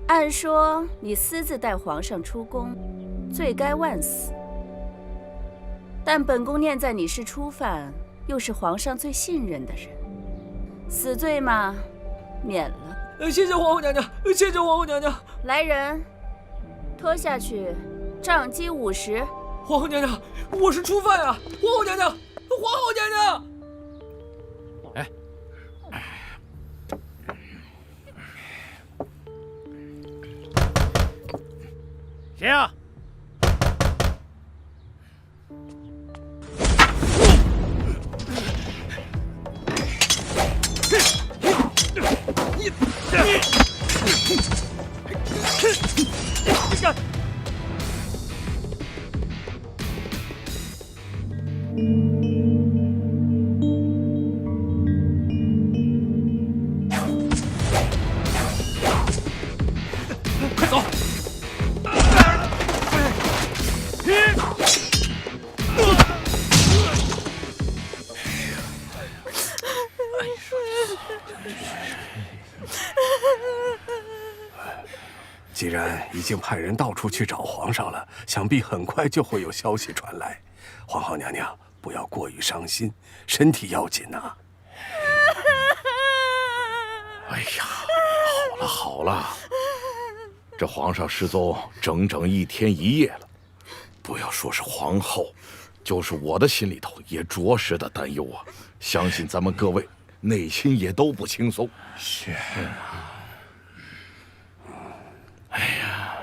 按说你私自带皇上出宫，罪该万死。但本宫念在你是初犯，又是皇上最信任的人，死罪嘛，免了。谢谢皇后娘娘，谢谢皇后娘娘。来人，拖下去，杖击50。皇后娘娘，我是初犯啊！皇后娘娘，皇后娘娘。谁呀？快走！既然已经派人到处去找皇上了，想必很快就会有消息传来。皇后娘娘，不要过于伤心，身体要紧呐。哎呀，好了好了，这皇上失踪整整1天1夜了，不要说是皇后，就是我的心里头也着实的担忧啊。相信咱们各位内心也都不轻松。是啊。哎呀，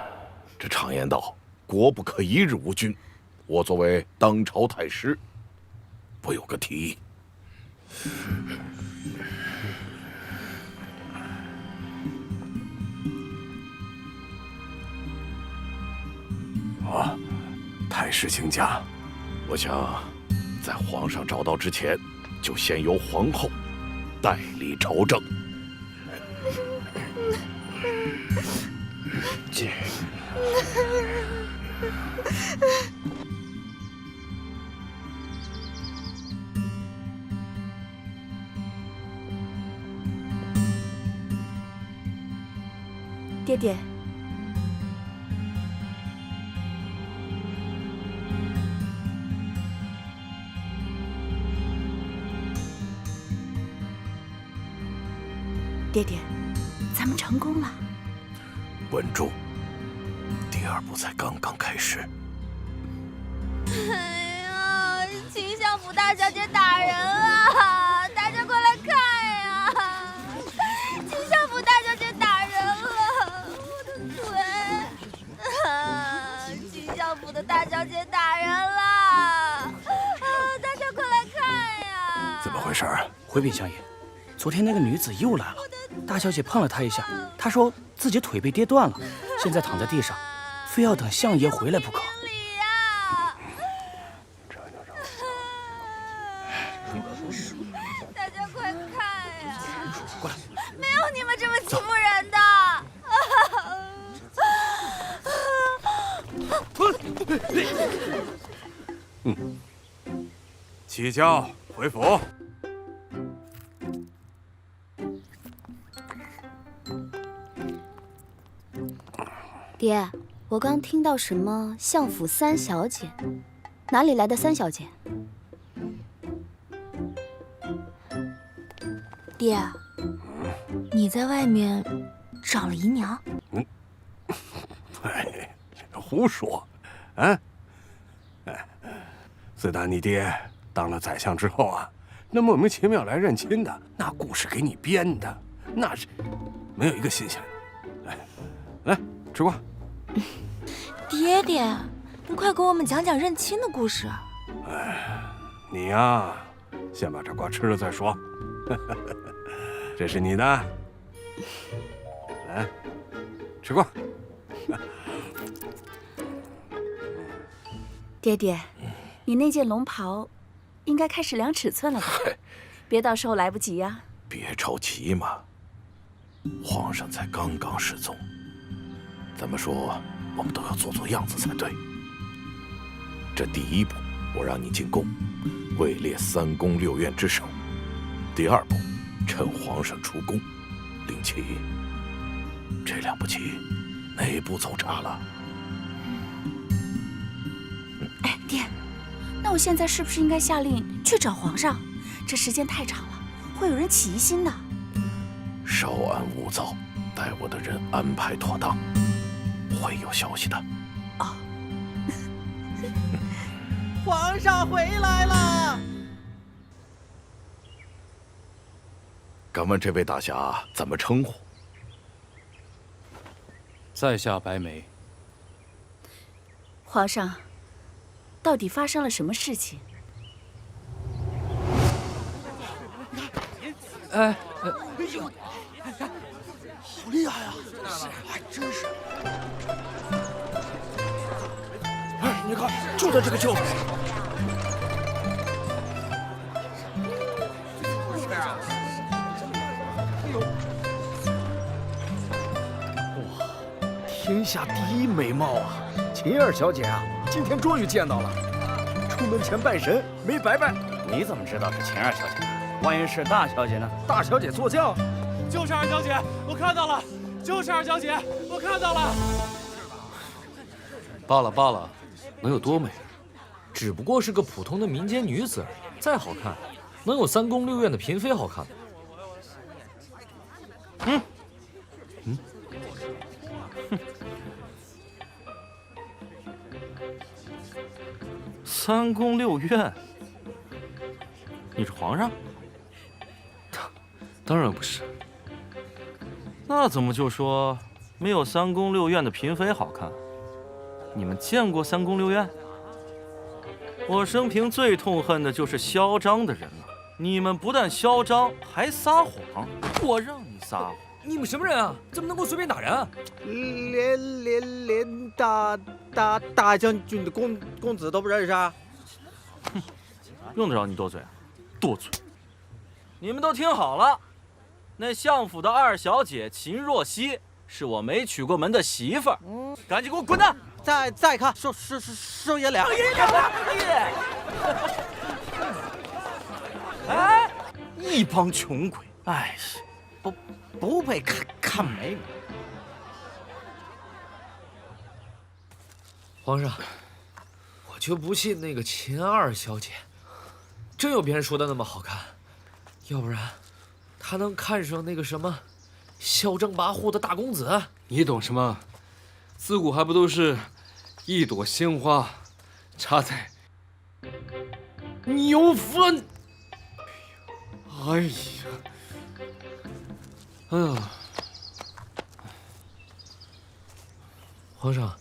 这常言道，国不可一日无君。我作为当朝太师，我有个提议。太师请讲。我想，在皇上找到之前，就先由皇后代理朝政。爹爹，爹爹，咱们成功了。稳住，第2步才刚刚开始。哎呀，秦相府大小姐打人了，大家快来看呀！秦相府大小姐打人了，我的腿！秦相府的大小姐打人了，大家快来看呀！怎么回事？回禀相爷，昨天那个女子又来了，大小姐碰了她一下，她说自己腿被跌断了，现在躺在地上，非要等相爷回来不可。大家快看呀！过来，没有你们这么欺负人的。起轿回府。爹，我刚听到什么相府3小姐，哪里来的3小姐？爹，你在外面找了姨娘？哎，胡说！啊，自打你爹当了宰相之后啊，那莫名其妙来认亲的，那故事给你编的，那是没有一个新鲜的。来，吃瓜。爹爹，你快给我们讲讲认亲的故事。你呀，先把这瓜吃了再说。这是你的，来，吃瓜。爹爹，你那件龙袍应该开始量尺寸了吧？别到时候来不及呀。别着急嘛，皇上才刚刚失踪，咱们说我们都要做做样子才对。这第1步，我让你进宫，位列3宫6院之首；第2步，趁皇上出宫，令其这两步棋，哪步走差了？哎，爹，那我现在是不是应该下令去找皇上？这时间太长了，会有人起疑心的。稍安勿躁，待我的人安排妥当，会有消息的。哦。皇上回来了。敢问这位大侠怎么称呼？在下白眉。皇上，到底发生了什么事情？哎，好厉害啊！是，还真是。哎，你看，就在这个袖子上。天下第一美貌啊，秦二小姐啊，今天终于见到了。出门前拜神，没白拜。你怎么知道是秦二小姐？万一是大小姐呢？大小姐坐轿。就是二小姐，我看到了，就是二小姐，我看到了。罢了罢了，能有多美？只不过是个普通的民间女子而已，再好看，能有三宫六院的嫔妃好看吗？三宫六院？你是皇上？当然不是。那怎么就说没有三宫六院的嫔妃好看？你们见过三宫六院？我生平最痛恨的就是嚣张的人了。你们不但嚣张，还撒谎。我让你撒谎。你们什么人啊？怎么能够随便打人啊？连大将军的公子都不认识啊？用得着你多嘴啊？多嘴！你们都听好了，那相府的二小姐秦若曦是我没娶过门的媳妇儿。赶紧给我滚蛋！再看收爷俩。哎，一帮穷鬼！哎，不配看美女。皇上，我就不信那个秦二小姐真有别人说的那么好看，要不然她能看上那个什么嚣张跋扈的大公子？你懂什么？自古还不都是一朵鲜花插在牛粪？哎呀，哎呀，皇上，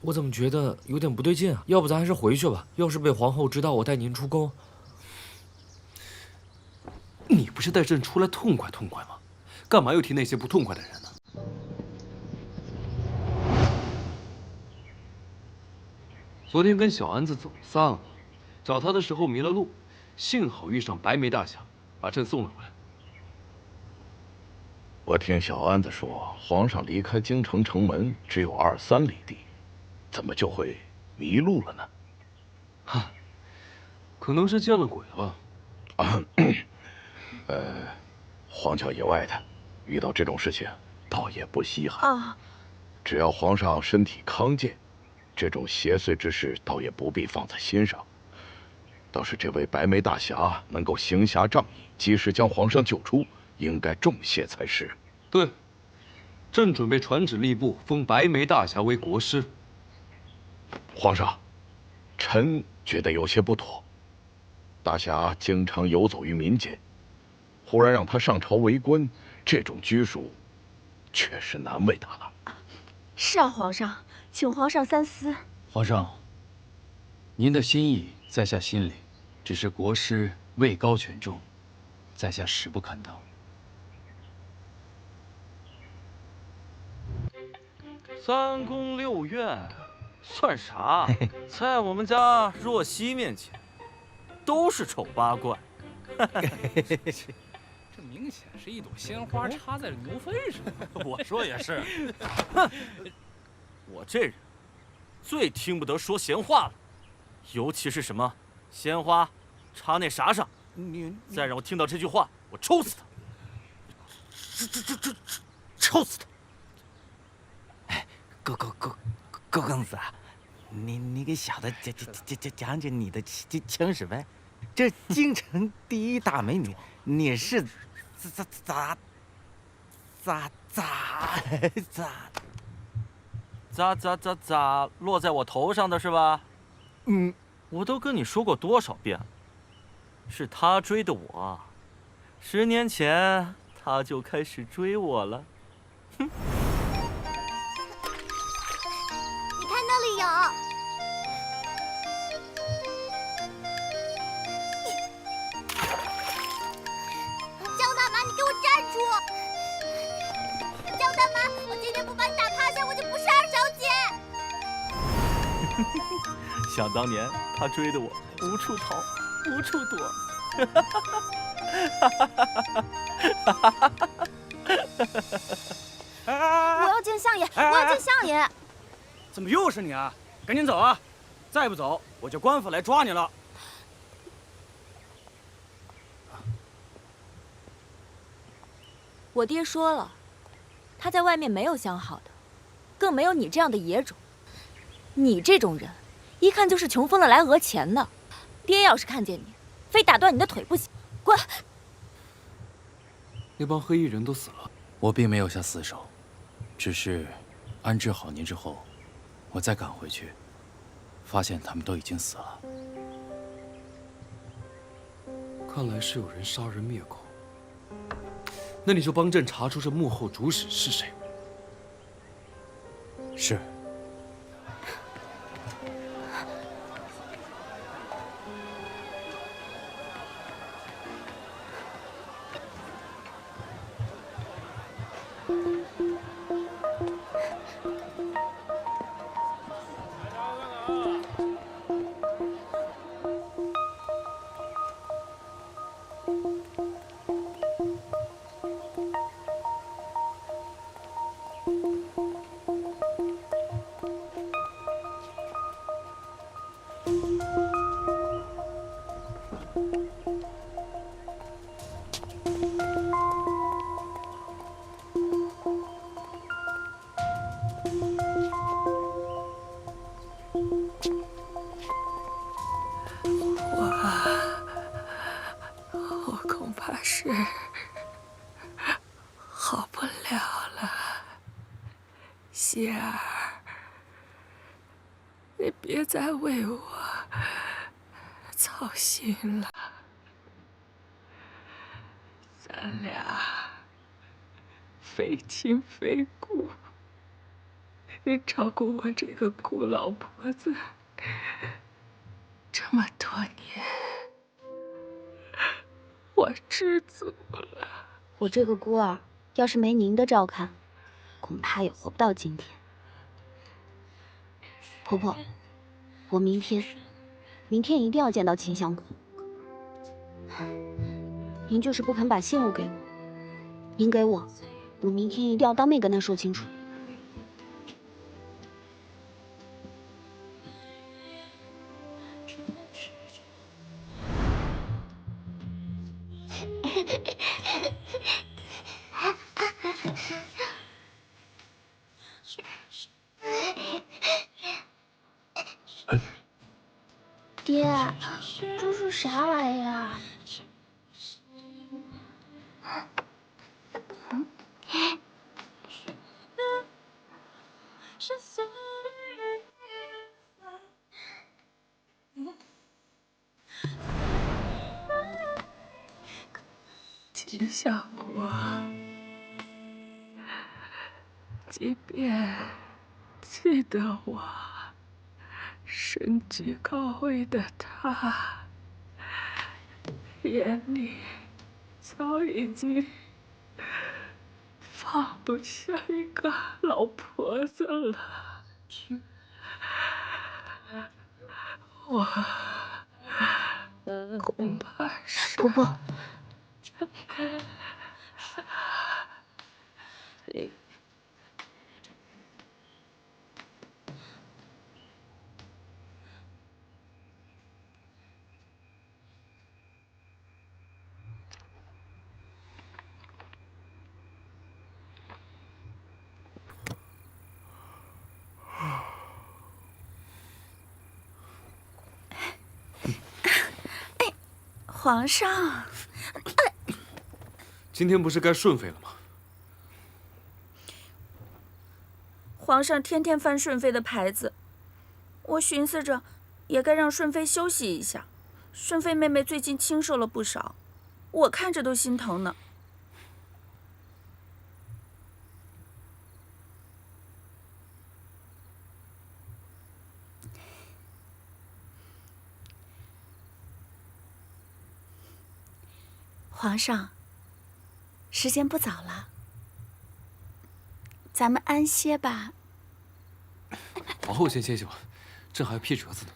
我怎么觉得有点不对劲啊？要不咱还是回去吧。要是被皇后知道我带您出宫，你不是带朕出来痛快痛快吗？干嘛又提那些不痛快的人呢？昨天跟小安子走丧，找他的时候迷了路，幸好遇上白眉大侠，把朕送了回来。我听小安子说，皇上离开京城城门只有2-3里地，怎么就会迷路了呢？哈，可能是见了鬼了。荒郊野外的，遇到这种事情倒也不稀罕。啊，只要皇上身体康健，这种邪祟之事倒也不必放在心上。倒是这位白眉大侠能够行侠仗义，及时将皇上救出，应该重谢才是。对，朕准备传旨吏部，封白眉大侠为国师。皇上，臣觉得有些不妥。大侠经常游走于民间，忽然让他上朝为官，这种拘束，确实难为他了。是啊，皇上，请皇上三思。皇上，您的心意在下心里，只是国师位高权重，在下实不堪当。三宫六院算啥？在我们家若曦面前，都是丑八怪。这明显是一朵鲜花插在了牛粪上。我说也是。哼，我这人最听不得说闲话了，尤其是什么鲜花插那啥上。再让我听到这句话，我抽死他！抽死他！哎，高公子啊，你给小的讲讲你的情史呗。这京城第一大美女，你是咋落在我头上的是吧？我都跟你说过多少遍了，是他追的我，10年前他就开始追我了。哼！你看那里有。江大妈，你给我站住！江大妈，我今天不把你打趴下，我就不是二小姐。想当年，他追的我无处逃，无处躲。我要见相爷，我要见相爷！怎么又是你啊？赶紧走啊！再不走，我叫官府来抓你了。我爹说了，他在外面没有相好的，更没有你这样的野种。你这种人，一看就是穷疯了来讹钱的。爹要是看见你，非打断你的腿不行。滚！那帮黑衣人都死了，我并没有下死手，只是安置好您之后，我再赶回去，发现他们都已经死了。看来是有人杀人灭口。那你就帮朕查出这幕后主使是谁。是。我恐怕是好不了了，希儿，你别再为我操心了，咱俩非亲非故，你照顾我这个孤老婆子这么多年，我知足了。我这个孤儿，要是没您的照看，恐怕也活不到今天。婆婆，我明天一定要见到秦相公。您就是不肯把信物给我，您给我，我明天一定要当面跟他说清楚。爹，这是啥玩意儿？秦相国，即便记得我身居高位的他，眼里早已经放不下一个老婆子了。我恐怕是婆婆。皇上，今天不是该顺妃了吗？皇上天天翻顺妃的牌子，我寻思着，也该让顺妃休息一下。顺妃妹妹最近清瘦了不少，我看着都心疼呢。皇上，时间不早了，咱们安歇吧。皇后先歇歇吧，朕还要批折子呢。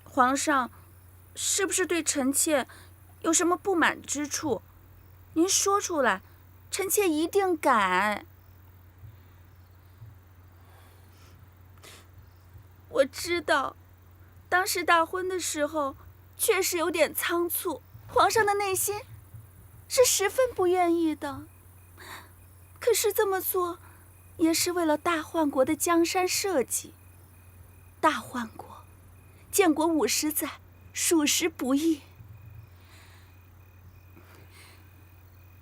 皇上，是不是对臣妾有什么不满之处？您说出来，臣妾一定改。我知道，当时大婚的时候确实有点仓促，皇上的内心是十分不愿意的。可是这么做，也是为了大患国的江山社稷。大患国，建国50载，属实不易。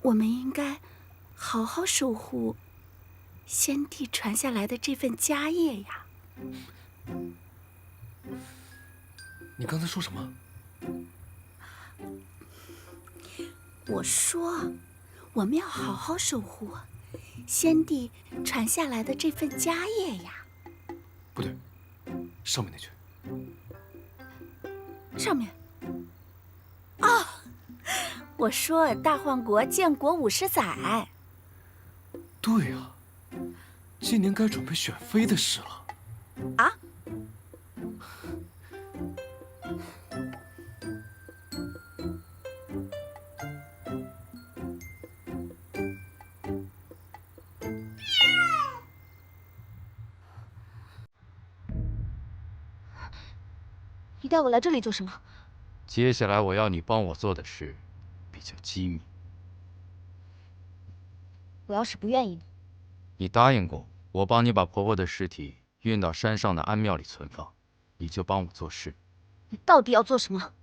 我们应该好好守护先帝传下来的这份家业呀。你刚才说什么？我说，我们要好好守护先帝传下来的这份家业呀。不对，上面那句。上面。啊，我说大患国建国50载。对啊，今年该准备选妃的事了。啊？你带我来这里做什么？接下来我要你帮我做的事比较机密。我要是不愿意呢？你答应过我，帮你把婆婆的尸体运到山上的安庙里存放，你就帮我做事。你到底要做什么？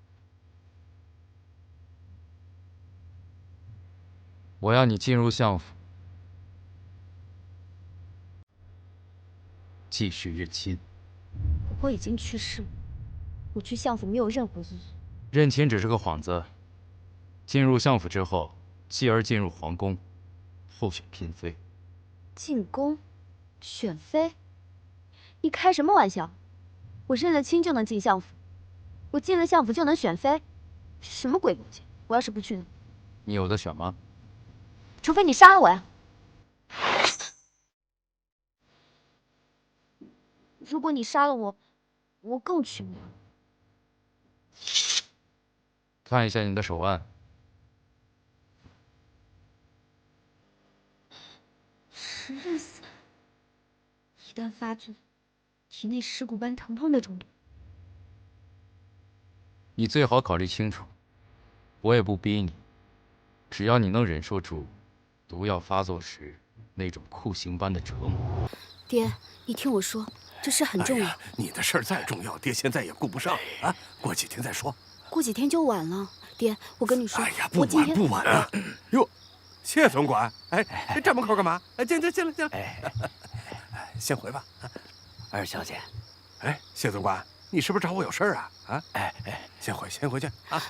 我要你进入相府，继续认亲。婆婆已经去世了，我去相府没有任何意义。认亲只是个幌子。进入相府之后，继而进入皇宫，候选嫔妃。进宫，选妃？你开什么玩笑？我认了亲就能进相府，我进了相府就能选妃？什么鬼东西？我要是不去呢？你有的选吗？除非你杀了我呀！如果你杀了我，我更去不了。看一下你的手腕。时刃散，一旦发作，体内尸骨般疼痛那种毒。你最好考虑清楚，我也不逼你，只要你能忍受住毒药发作时那种酷刑般的折磨。爹，你听我说，这事很重要。你的事儿再重要，爹现在也顾不上啊。过几天再说。过几天就晚了，爹，我跟你说，哎呀，不晚不晚了。哟，谢总管，哎，站门口干嘛？哎，进来。哎，先回吧。二小姐，哎，谢总管，你是不是找我有事儿啊？啊，哎，先回去啊。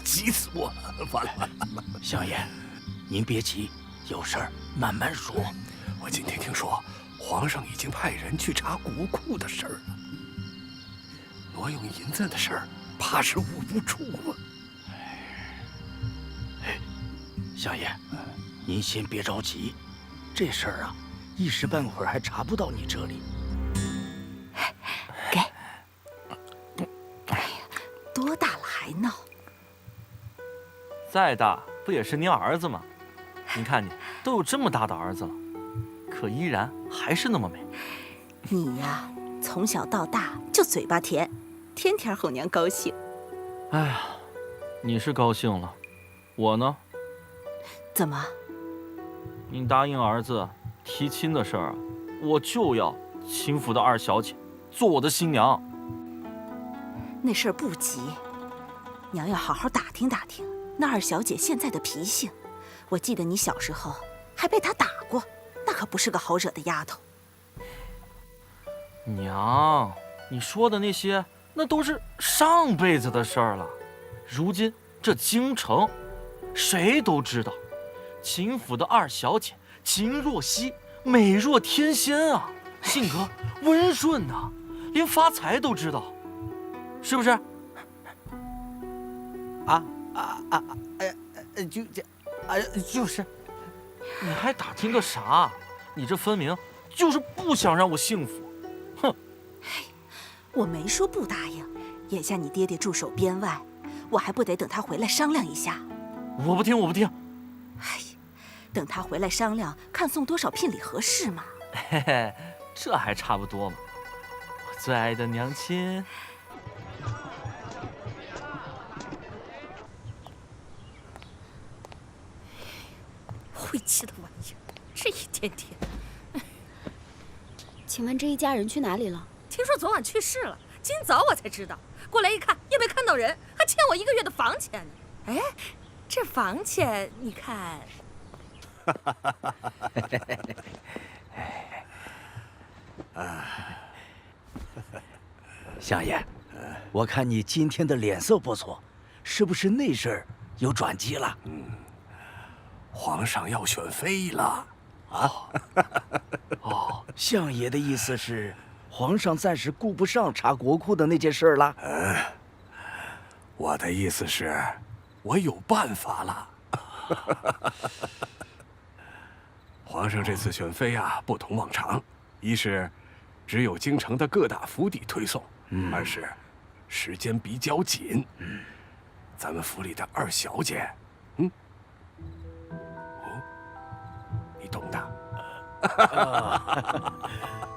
急死我了！完了，相爷，您别急，有事儿慢慢说。我今天听说，皇上已经派人去查国库的事儿了，挪用银子的事儿，怕是捂不住啊。相爷，您先别着急，这事儿啊，一时半会儿还查不到你这里。给。哎呀，多大了还闹？再大不也是您儿子吗？您看你都有这么大的儿子了，可依然还是那么美。你呀，从小到大就嘴巴甜，天天哄娘高兴。哎呀，你是高兴了，我呢？怎么？您答应儿子提亲的事儿，我就要秦府的二小姐做我的新娘。那事儿不急，娘要好好打听打听那二小姐现在的脾性。我记得你小时候还被她打过，那可不是个好惹的丫头。娘，你说的那些，那都是上辈子的事儿了。如今这京城，谁都知道，秦府的二小姐秦若曦美若天仙啊，性格温顺呐，连发财都知道，是不是？就是。你还打听个啥？你这分明就是不想让我幸福。哼！我没说不答应，眼下你爹爹驻守边外，我还不得等他回来商量一下？我不听，我不听。哎呀，等他回来商量，看送多少聘礼合适嘛。嘿嘿，这还差不多嘛。我最爱的娘亲。晦气的玩意儿，这一天天。请问这一家人去哪里了？听说昨晚去世了，今早我才知道。过来一看，也没看到人，还欠我1个月的房钱呢。哎，这房钱你看。相爷，我看你今天的脸色不错，是不是那事儿有转机了？皇上要选妃了。哦，相爷的意思是，皇上暂时顾不上查国库的那件事了。我的意思是，我有办法了。皇上这次选妃啊，不同往常，一是只有京城的各大府邸推送，二是时间比较紧。咱们府里的二小姐，你懂的。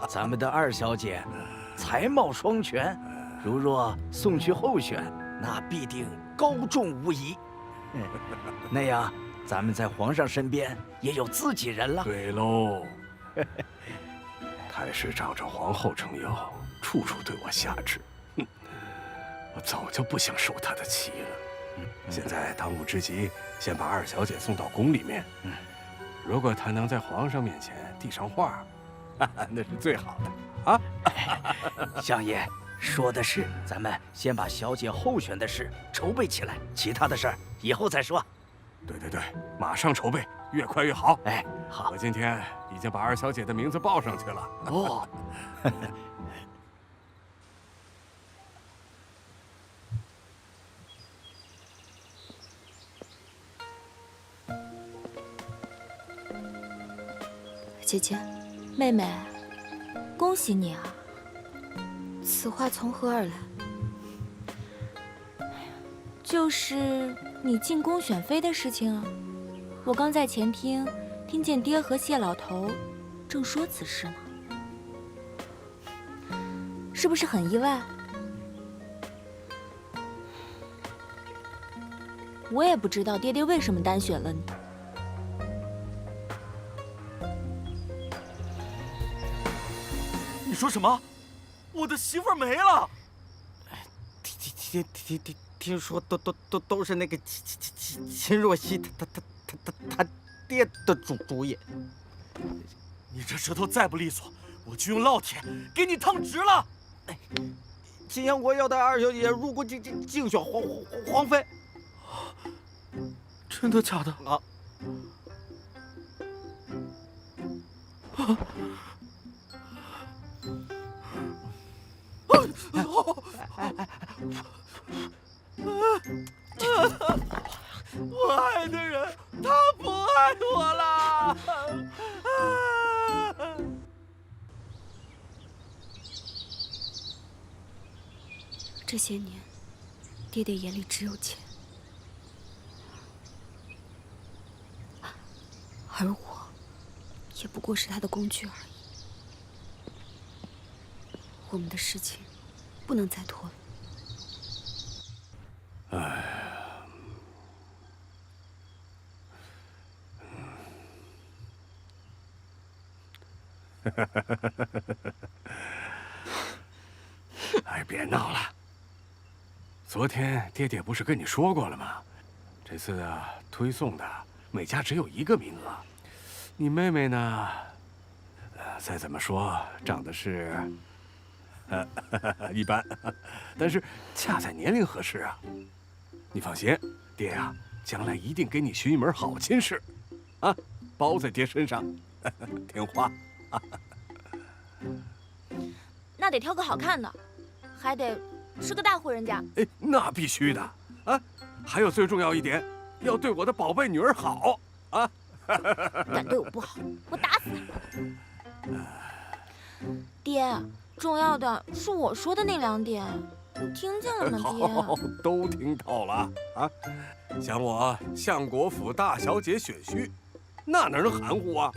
咱们的二小姐才貌双全，如若送去候选，那必定高中无疑。那样，咱们在皇上身边也有自己人了。对喽。太师仗着皇后撑腰，处处对我下旨。我早就不想受他的气了。现在当务之急，先把二小姐送到宫里面。如果她能在皇上面前递上话，那是最好的啊！相爷说的是，咱们先把小姐候选的事筹备起来，其他的事儿以后再说。对对对，马上筹备，越快越好。哎，好，我今天已经把二小姐的名字报上去了。哦。姐姐，妹妹，恭喜你啊！此话从何而来？就是你进宫选妃的事情啊。我刚在前厅听见爹和谢老头正说此事呢，是不是很意外？我也不知道爹爹为什么单选了你。你说什么？我的媳妇儿没了？听说都是那个秦若曦他爹的主意。你这舌头再不利索，我就用烙铁给你烫直了。秦阳国要带二小姐入宫竞选皇妃。真的假的？啊！我爱的人，他不爱我了。这些年，爹爹眼里只有钱，而我，也不过是他的工具而已。我们的事情，不能再拖了。哎，别闹了。昨天爹爹不是跟你说过了吗？这次啊，推送的每家只有1个名额。你妹妹呢？再怎么说，长得是，一般，但是恰在年龄合适啊。你放心，爹呀，将来一定给你寻一门好亲事，啊，包在爹身上，听话。那得挑个好看的，还得是个大户人家。哎，那必须的啊！还有最重要一点，要对我的宝贝女儿好啊！敢对我不好，我打死他！爹，重要的是我说的那2点，你听见了吗，爹？好，都听到了啊！想我相国府大小姐选婿，那哪能含糊啊？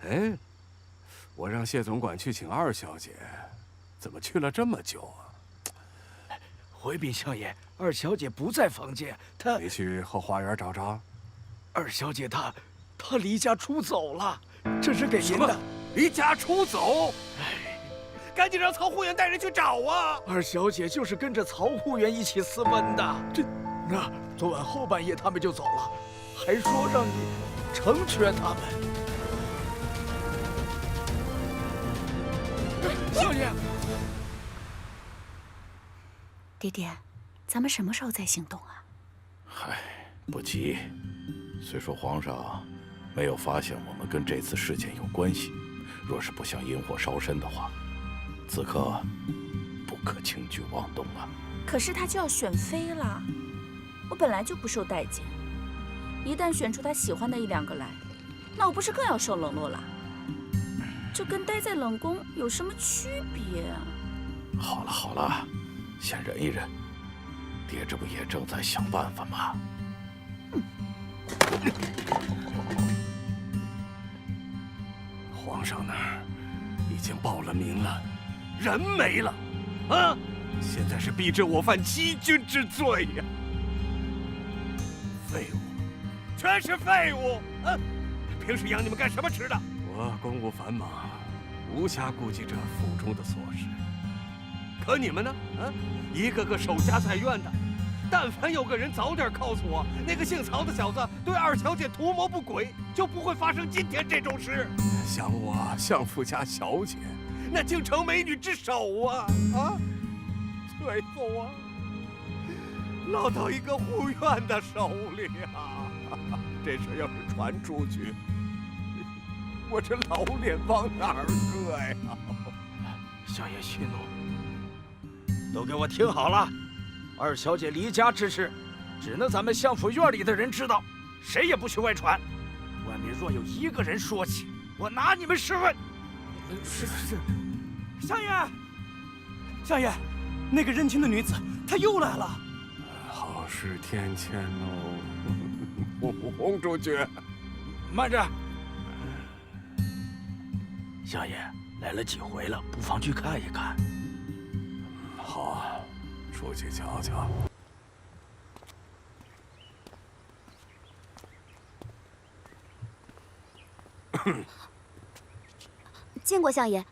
哎，我让谢总管去请2小姐，怎么去了这么久啊？回禀相爷，2小姐不在房间，她没去后花园找找？2小姐她离家出走了，这是给您的。离家出走？赶紧让曹护远带人去找啊！2小姐就是跟着曹护远一起私奔的。那昨晚后半夜他们就走了，还说让你成全他们。相爷，爹爹，咱们什么时候再行动啊？嗨，不急。虽说皇上没有发现我们跟这次事件有关系，若是不想引火烧身的话，此刻不可轻举妄动啊。可是他就要选妃了，我本来就不受待见，一旦选出他喜欢的1、2个来，那我不是更要受冷落了？这跟待在冷宫有什么区别啊？好了好了，先忍一忍，爹这不也正在想办法吗？皇上那儿已经报了名了，人没了，啊！现在是逼着我犯欺君之罪呀！废物，全是废物！啊！平时养你们干什么吃的？我公务繁忙，无暇顾及着府中的琐事。可你们呢？啊，一个个守家在院的。但凡有个人早点告诉我，那个姓曹的小子对2小姐图谋不轨，就不会发生今天这种事。想我相府家小姐，那京城美女之首啊！啊，最后啊，落到一个护院的手里啊！这事要是传出去，我这老脸往哪儿搁呀？相爷息怒，都给我听好了。2小姐离家之事，只能咱们相府院里的人知道，谁也不许外传。外面若有1个人说起，我拿你们试问。是。相爷，相爷，那个认亲的女子，她又来了。好事天前哦，洪主角，慢着。相爷来了几回了，不妨去看一看。好。出去瞧瞧。见过相爷。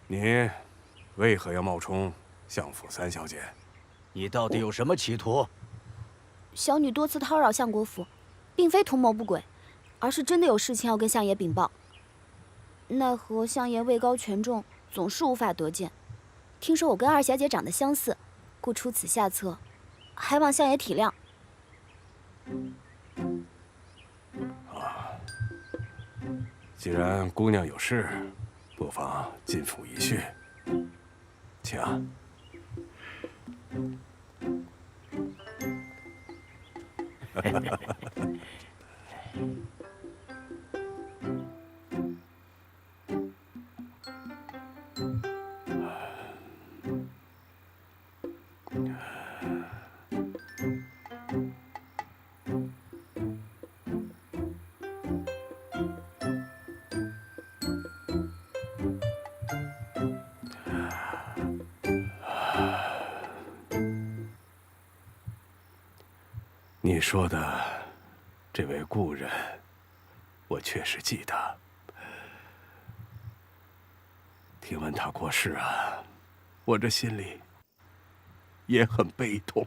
你为何要冒充相府3小姐？你到底有什么企图？小女多次叨扰相国府，并非图谋不轨，而是真的有事情要跟相爷禀报。奈何相爷位高权重，总是无法得见。听说我跟2小姐长得相似，故出此下策，还望相爷体谅。既然姑娘有事，不妨进府一叙。请。你说的这位故人，我确实记得。听闻他过世啊，我这心里也很悲痛，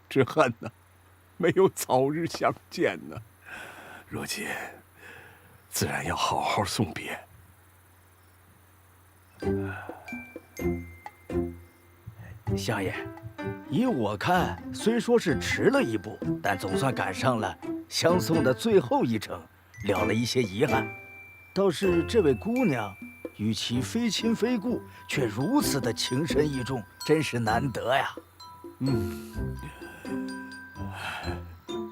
只恨呐，没有早日相见呢。如今自然要好好送别。相爷，依我看，虽说是迟了一步，但总算赶上了相送的最后一程，了了一些遗憾。倒是这位姑娘，与其非亲非故，却如此的情深意重，真是难得呀。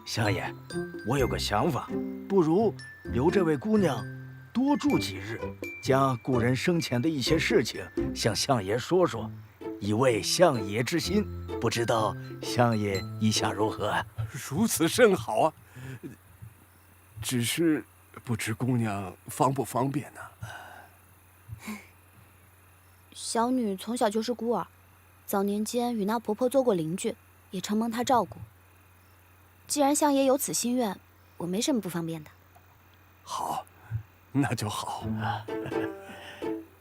相爷，我有个想法，不如留这位姑娘多住几日，将故人生前的一些事情向相爷说说，以慰相爷之心。不知道相爷意下如何啊？如此甚好啊！只是不知姑娘方不方便呢？小女从小就是孤儿，早年间与那婆婆做过邻居，也常蒙她照顾。既然相爷有此心愿，我没什么不方便的。好，那就好。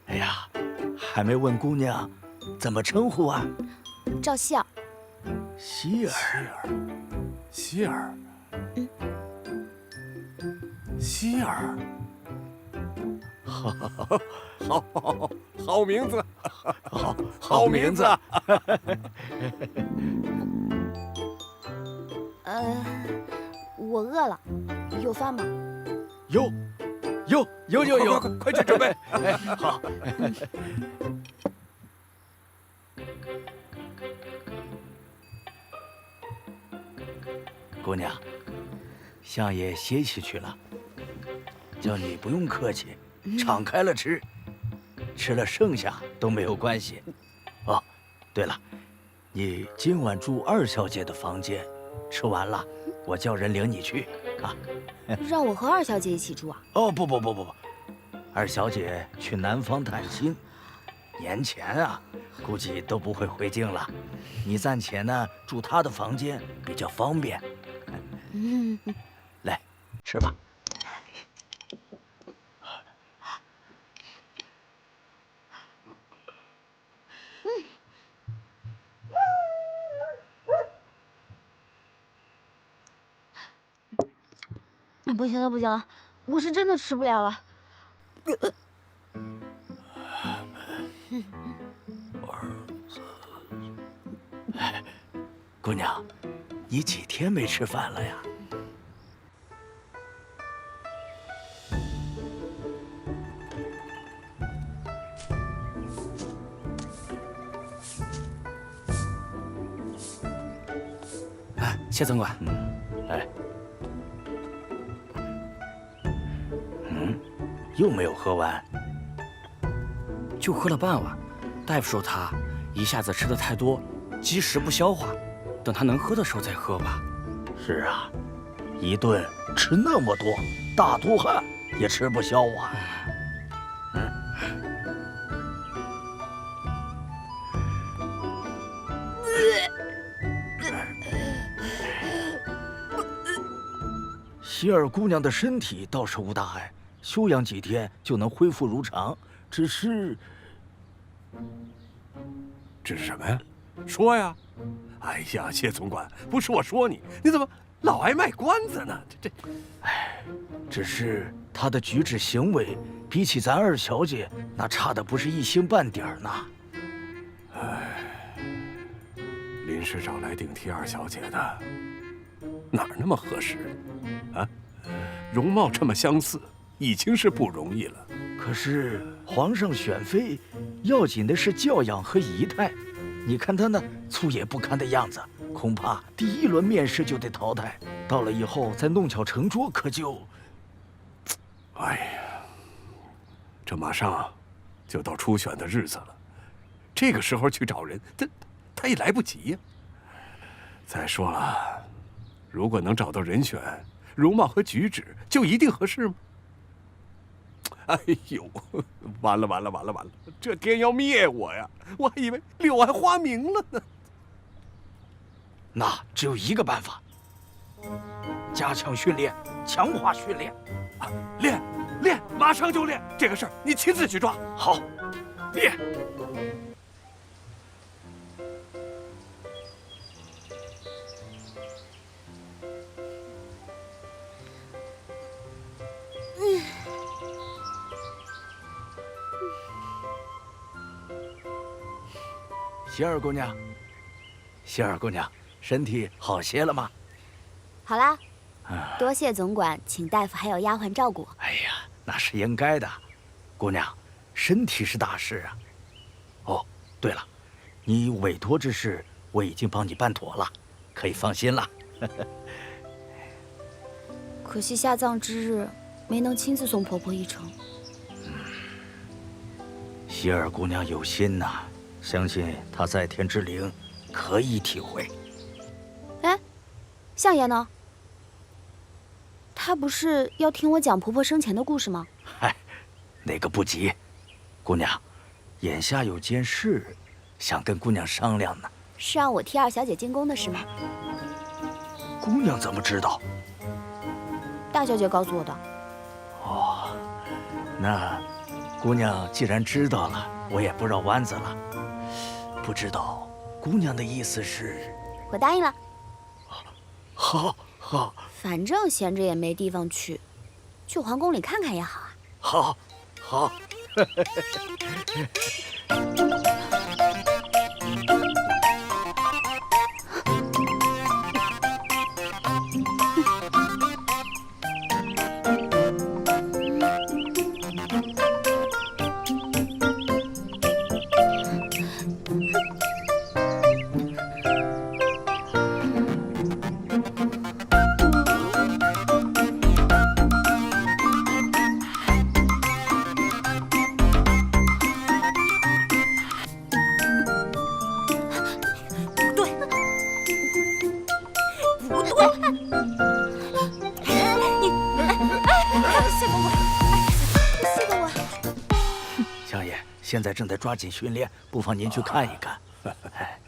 哎呀，还没问姑娘怎么称呼啊？赵希儿。希儿，希儿，希儿，好名字，好名字。我饿了，有饭吗？有，快去准备。哎，好。姑娘，相爷歇息去了，叫你不用客气，敞开了吃，吃了剩下都没有关系。哦，对了，你今晚住二小姐的房间，吃完了我叫人领你去啊。让我和二小姐一起住啊？哦，不，二小姐去南方探亲，年前啊，估计都不会回京了。你暂且呢住她的房间比较方便。来，吃吧。不行了，我是真的吃不了了。姑娘，你几天没吃饭了呀？谢总管。又没有喝完，就喝了半碗。大夫说他一下子吃的太多，积食不消化，等他能喝的时候再喝吧。是啊，一顿吃那么多，大多汗也吃不消啊。希儿姑娘的身体倒是无大碍，休养几天就能恢复如常。只是什么呀？说呀！哎呀，谢总管，不是我说你，你怎么老爱卖关子呢？只是她的举止行为，比起咱二小姐，那差的不是一星半点儿呢。临时找来顶替二小姐的，哪儿那么合适啊？容貌这么相似，已经是不容易了。可是皇上选妃，要紧的是教养和仪态。你看她那粗野不堪的样子，恐怕第一轮面试就得淘汰。到了以后再弄巧成拙，可就……哎呀，这马上就到初选的日子了，这个时候去找人，他也来不及呀。再说了，如果能找到人选，容貌和举止就一定合适吗？哎呦，完了！这天要灭我呀！我还以为柳暗花明了呢。那只有一个办法。加强训练，强化训练。练，马上就练。这个事儿你亲自去抓。好，练。希儿姑娘，希儿姑娘，身体好些了吗？好啦，多谢总管请大夫还有丫鬟照顾我。哎呀，那是应该的。姑娘，身体是大事啊。哦，对了，你委托之事我已经帮你办妥了，可以放心了。可惜下葬之日没能亲自送婆婆一程。希儿姑娘有心呐，相信她在天之灵可以体会。哎，相爷呢？他不是要听我讲婆婆生前的故事吗？嗨，那个不急。姑娘，眼下有件事，想跟姑娘商量呢。是让我替二小姐进宫的事吗？姑娘怎么知道？大小姐告诉我的。哦，那姑娘既然知道了，我也不绕弯子了。不知道姑娘的意思是？我答应了。好。反正闲着也没地方去，去皇宫里看看也好啊。好。现在正在抓紧训练，不妨您去看一看。哎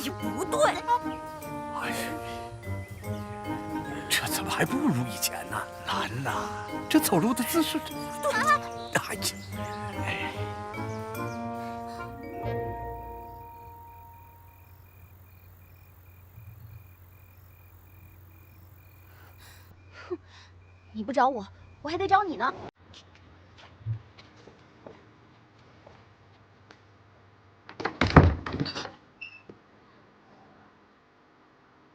呦，不对！哎呀，这怎么还不如以前呢？难呐，这走路的姿势，对。哎呀，哎。哼，你不找我，我还得找你呢。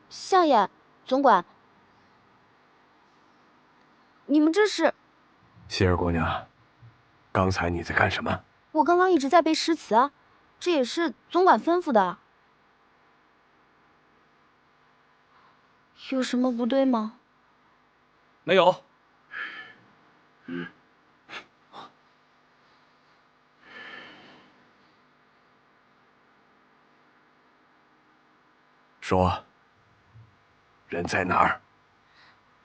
相爷，总管，你们这是？希儿姑娘，刚才你在干什么？我刚刚一直在背诗词啊，这也是总管吩咐的。有什么不对吗？没有。说，人在哪儿？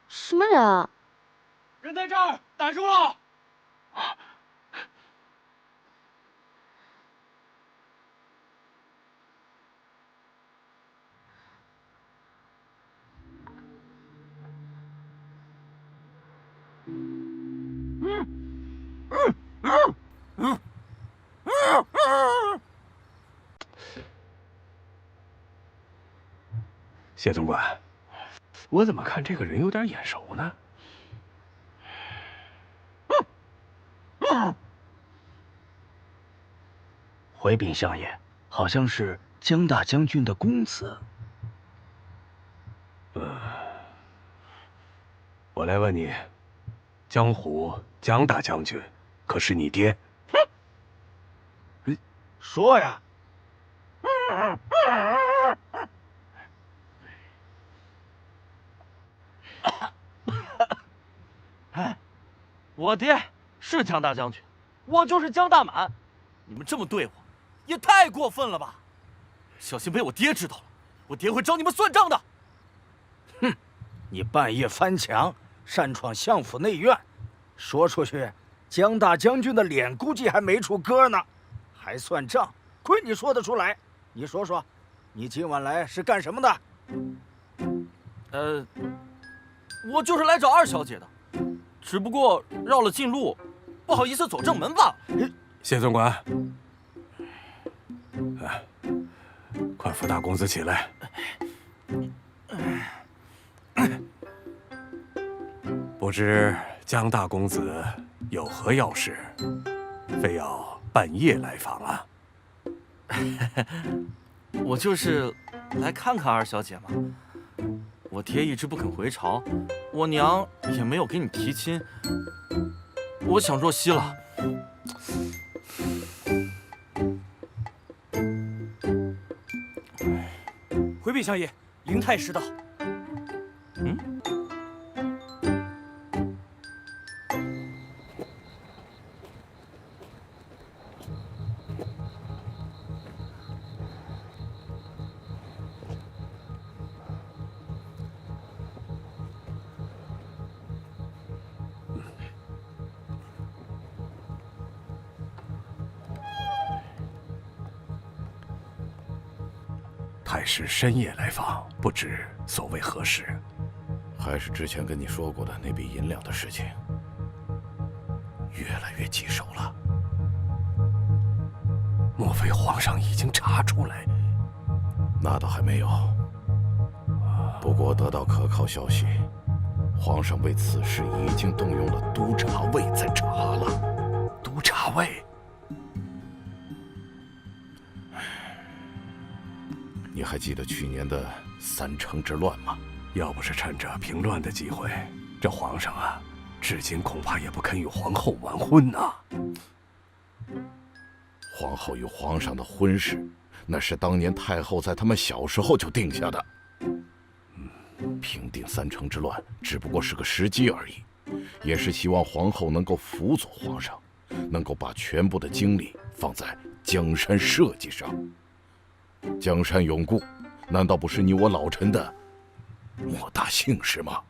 什么人啊？人在这儿，打住了！谢总管，我怎么看这个人有点眼熟呢？回禀相爷，好像是江大将军的公子。我来问你，江湖江大将军可是你爹？说呀！哎，我爹是江大将军，我就是江大满。你们这么对我，也太过分了吧！小心被我爹知道了，我爹会找你们算账的。哼，你半夜翻墙，擅闯相府内院，说出去，江大将军的脸估计还没处搁呢，还算账，亏你说得出来。你说说，你今晚来是干什么的？我就是来找二小姐的，只不过绕了近路，不好意思走正门罢了。谢总管，快扶大公子起来。不知江大公子有何要事，非要半夜来访啊？我就是来看看二小姐嘛。我爹一直不肯回朝，我娘也没有给你提亲，我想若曦了。回禀相爷，灵太师到。太师深夜来访，不知所谓何事？还是之前跟你说过的那笔银两的事情，越来越棘手了。莫非皇上已经查出来？那倒还没有。不过得到可靠消息，皇上为此事已经动用了督察卫在查了。督察卫？你还记得去年的三城之乱吗？要不是趁着平乱的机会，这皇上啊，至今恐怕也不肯与皇后完婚呐。皇后与皇上的婚事，那是当年太后在他们小时候就定下的。平定三城之乱只不过是个时机而已，也是希望皇后能够辅佐皇上，能够把全部的精力放在江山社稷上。江山永固，难道不是你我老臣的莫大幸事吗？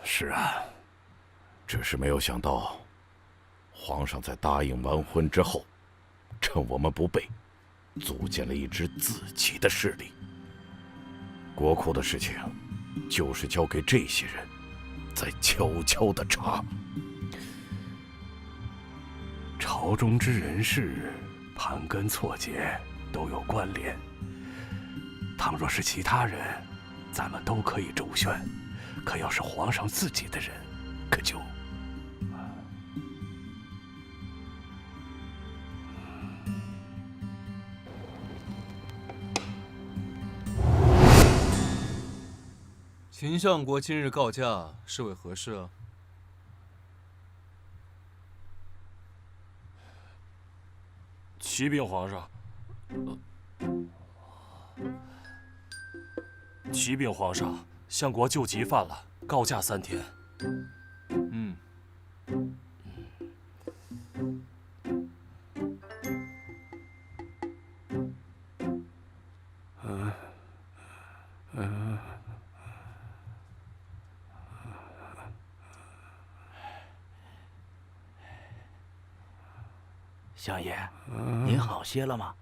是啊，只是没有想到，皇上在答应完婚之后，趁我们不备，组建了一支自己的势力。国库的事情，就是交给这些人，在悄悄地查。朝中之人事，盘根错节，都有关联。倘若是其他人，咱们都可以周旋；可要是皇上自己的人，可就……秦相国今日告假，是为何事啊？启禀皇上，启禀皇上，相国救急犯了，告假3天。相爷，您好些了吗？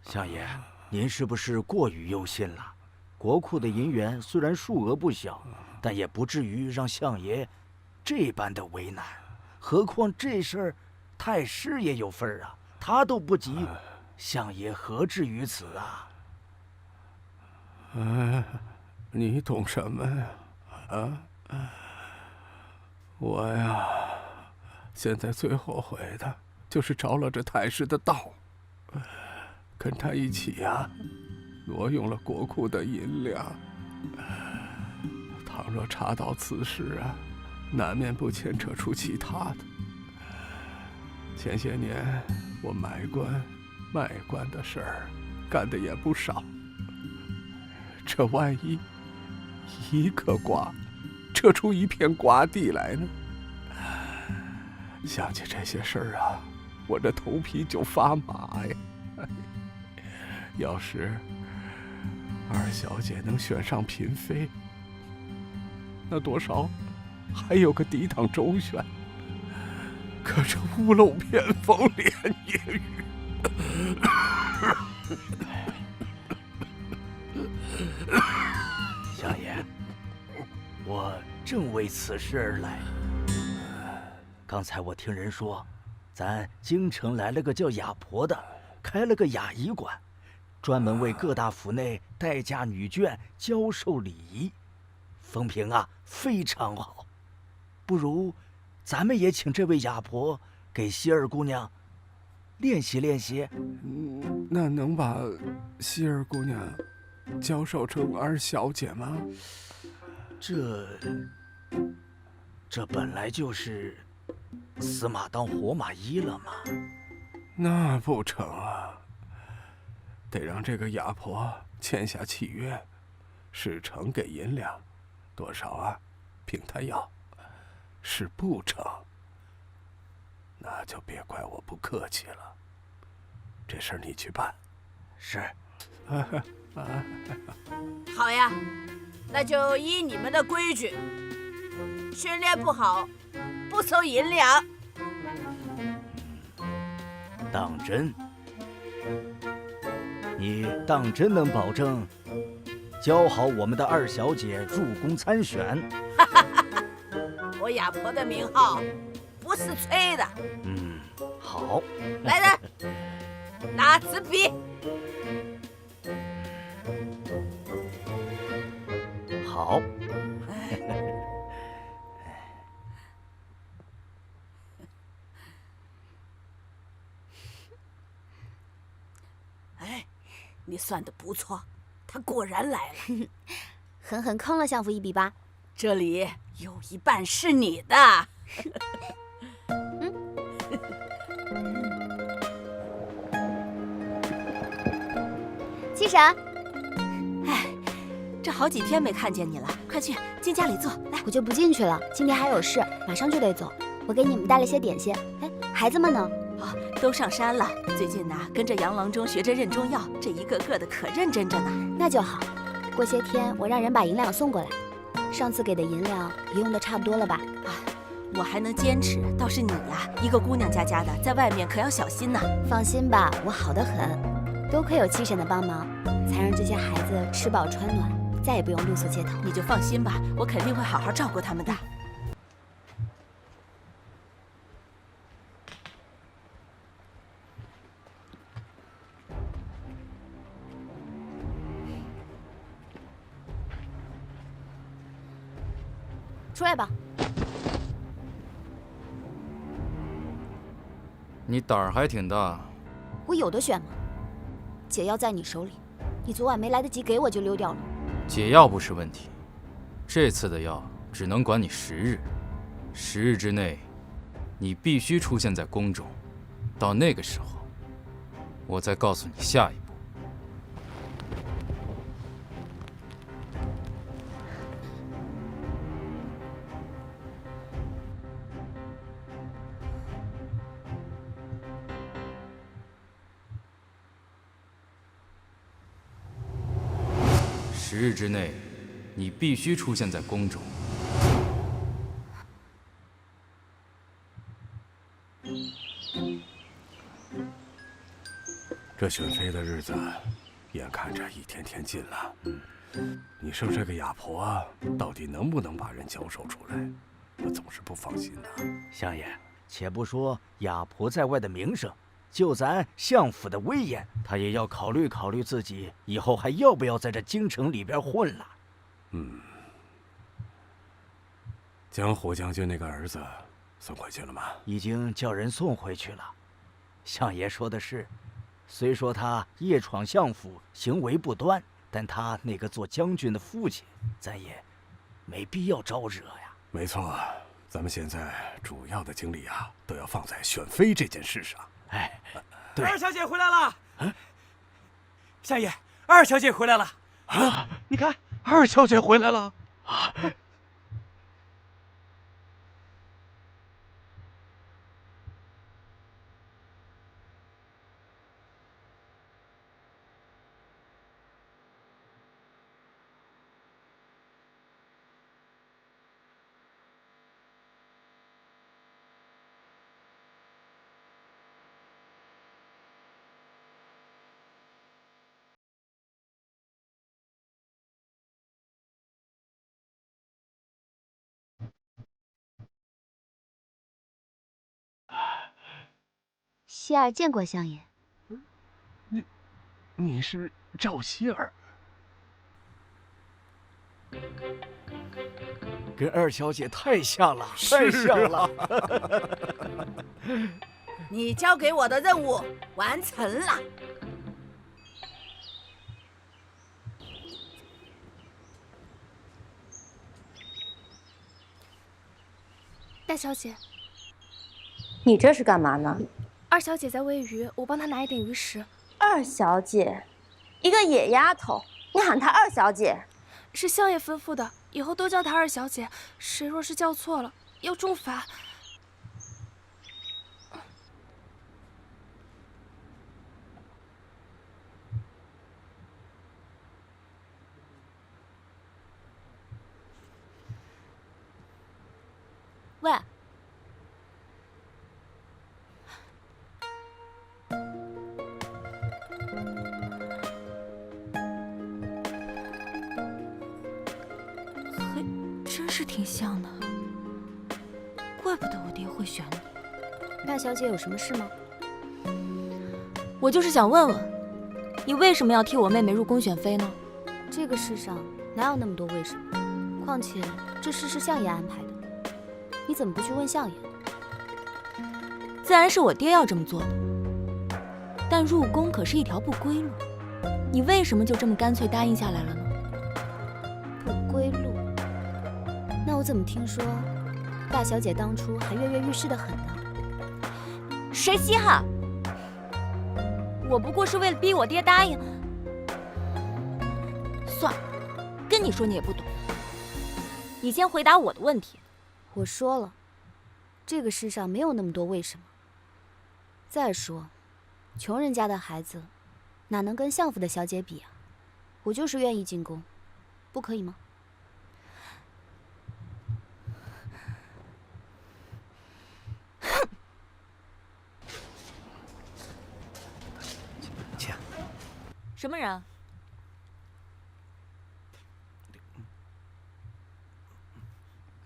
相爷，您是不是过于忧心了？国库的银元虽然数额不小，但也不至于让相爷这般的为难。何况这事儿，太师也有份儿啊，他都不急，相爷何至于此啊？你懂什么呀？我呀，现在最后悔的就是着了这太师的道，跟他一起呀，挪用了国库的银两。倘若查到此事啊，难免不牵扯出其他的。前些年我买官、卖官的事儿干的也不少，这万一一个瓜扯出一片瓜地来呢？想起这些事儿啊，我这头皮就发麻呀。要是二小姐能选上嫔妃，那多少还有个抵挡周旋。可这屋漏偏逢连夜雨。相爷，我正为此事而来。刚才我听人说，咱京城来了个叫哑婆的，开了个哑仪馆，专门为各大府内待嫁女眷教授礼仪，风评啊非常好。不如咱们也请这位哑婆给希儿姑娘练习练习。那能把希儿姑娘教授成二小姐吗？这本来就是死马当活马医了嘛。那不成啊，得让这个哑婆签下契约，事成给银两，多少啊，凭她要。事不成，那就别怪我不客气了。这事儿你去办。是。好呀，那就依你们的规矩，训练不好，不收银两。当真？你当真能保证教好我们的二小姐入宫参选？我哑婆的名号不是吹的。好。来人，拿纸笔。好。哎，你算得不错，他果然来了。狠狠坑了相府1笔8。这里有一半是你的。七婶，哎，这好几天没看见你了，快去进家里坐。来，我就不进去了，今天还有事，马上就得走。我给你们带了些点心。哎，孩子们呢？都上山了。最近呢，跟着杨郎中学着认中药，这一个个的可认真着呢。那就好。过些天我让人把银两送过来。上次给的银两也用的差不多了吧？我还能坚持，倒是你呀，一个姑娘家的，在外面可要小心呐。放心吧，我好得很，多亏有七婶的帮忙，才让这些孩子吃饱穿暖，再也不用露宿街头。你就放心吧，我肯定会好好照顾他们的。出来吧。你胆儿还挺大。我有的选吗？解药在你手里，你昨晚没来得及给我就溜掉了。解药不是问题，这次的药只能管你10日，10日之内，你必须出现在宫中。到那个时候，我再告诉你下一步。10日之内，你必须出现在宫中。这选妃的日子，眼看着一天天近了。你说这个哑婆到底能不能把人教授出来？我总是不放心呐。相爷，且不说哑婆在外的名声，就咱相府的威严，他也要考虑考虑自己以后还要不要在这京城里边混了。江湖将军那个儿子送回去了吗？已经叫人送回去了。相爷说的是，虽说他夜闯相府，行为不端，但他那个做将军的父亲，咱也没必要招惹呀。没错，咱们现在主要的精力啊，都要放在选妃这件事上。哎，对，二小姐回来了。相爷，二小姐回来了。啊，你看，二小姐回来了。希儿见过相爷。你是赵希儿？跟二小姐太像了，太像了。你交给我的任务完成了。大小姐，你这是干嘛呢？二小姐在喂鱼，我帮她拿一点鱼食。二小姐，一个野丫头，你喊她二小姐？是相爷吩咐的，以后都叫她二小姐。谁若是叫错了，要重罚。喂，嘿，真是挺像的，怪不得我爹会选你。大小姐有什么事吗？我就是想问问，你为什么要替我妹妹入宫选妃呢？这个世上哪有那么多为什么？况且这事是相爷安排的。你怎么不去问相爷？自然是我爹要这么做的，但入宫可是一条不归路，你为什么就这么干脆答应下来了呢？不归路？那我怎么听说大小姐当初还跃跃欲试的很呢？谁稀罕？我不过是为了逼我爹答应。算了，跟你说你也不懂。你先回答我的问题。我说了，这个世上没有那么多为什么。再说，穷人家的孩子，哪能跟相府的小姐比啊？我就是愿意进宫，不可以吗？请。什么人？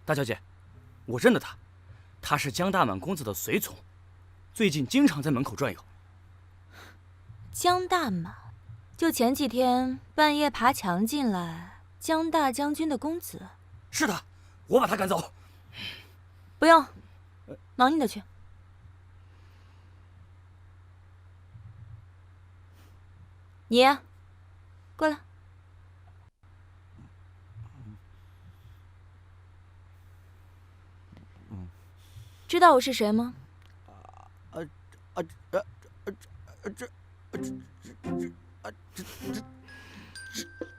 大小姐，我认得他，他是江大满公子的随从，最近经常在门口转悠。江大满，就前几天半夜爬墙进来，江大将军的公子。是的，我把他赶走。不用，忙你的去。你，过来。知道我是谁吗？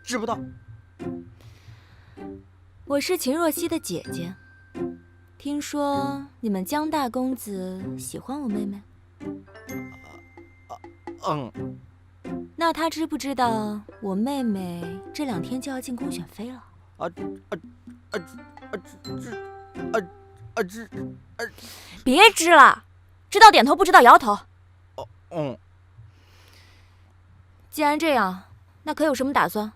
知不道。我是秦若曦的姐姐，听说你们江大公子喜欢我妹妹？那他知不知道我妹妹这2天就要进宫选妃了？别知了，知道点头，不知道摇头。既然这样，那可有什么打算？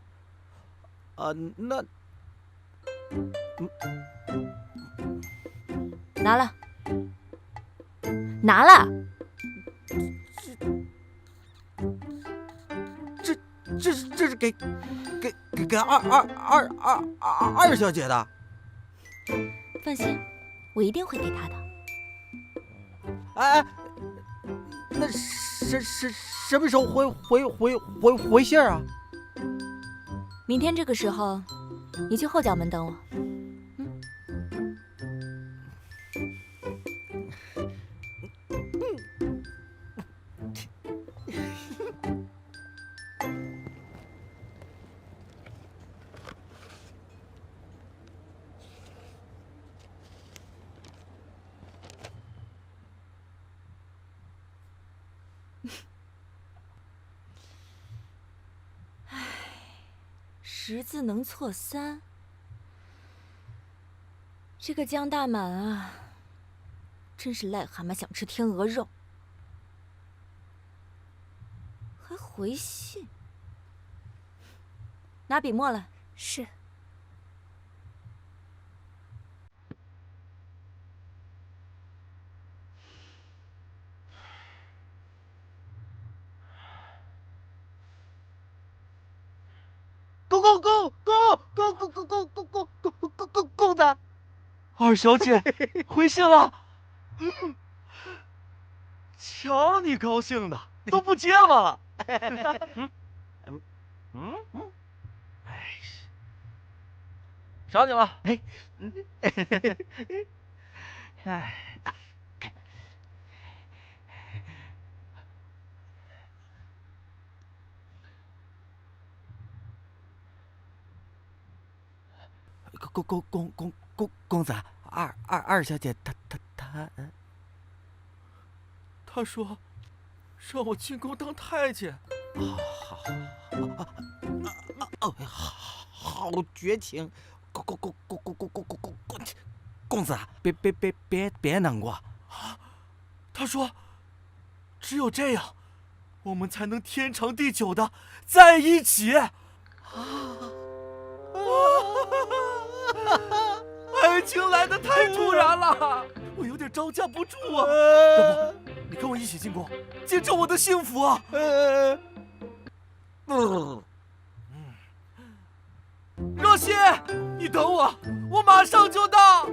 拿了，拿了。这是给二小姐的。放心，我一定会给她的。哎，那什么时候回信啊？明天这个时候，你去后角门等我。10字能错3，这个江大满啊，真是癞蛤蟆想吃天鹅肉，还回信。拿笔墨来。是。公子，二小姐回信了。瞧你高兴的，都不结巴了。想你了。公子，二小姐她说，让我进宫当太监。好绝情！公子，别难过。她说，只有这样，我们才能天长地久的在一起。爱情来得太突然了，我有点招架不住啊！要不你跟我一起进宫，见证我的幸福啊！若曦，你等我，我马上就到。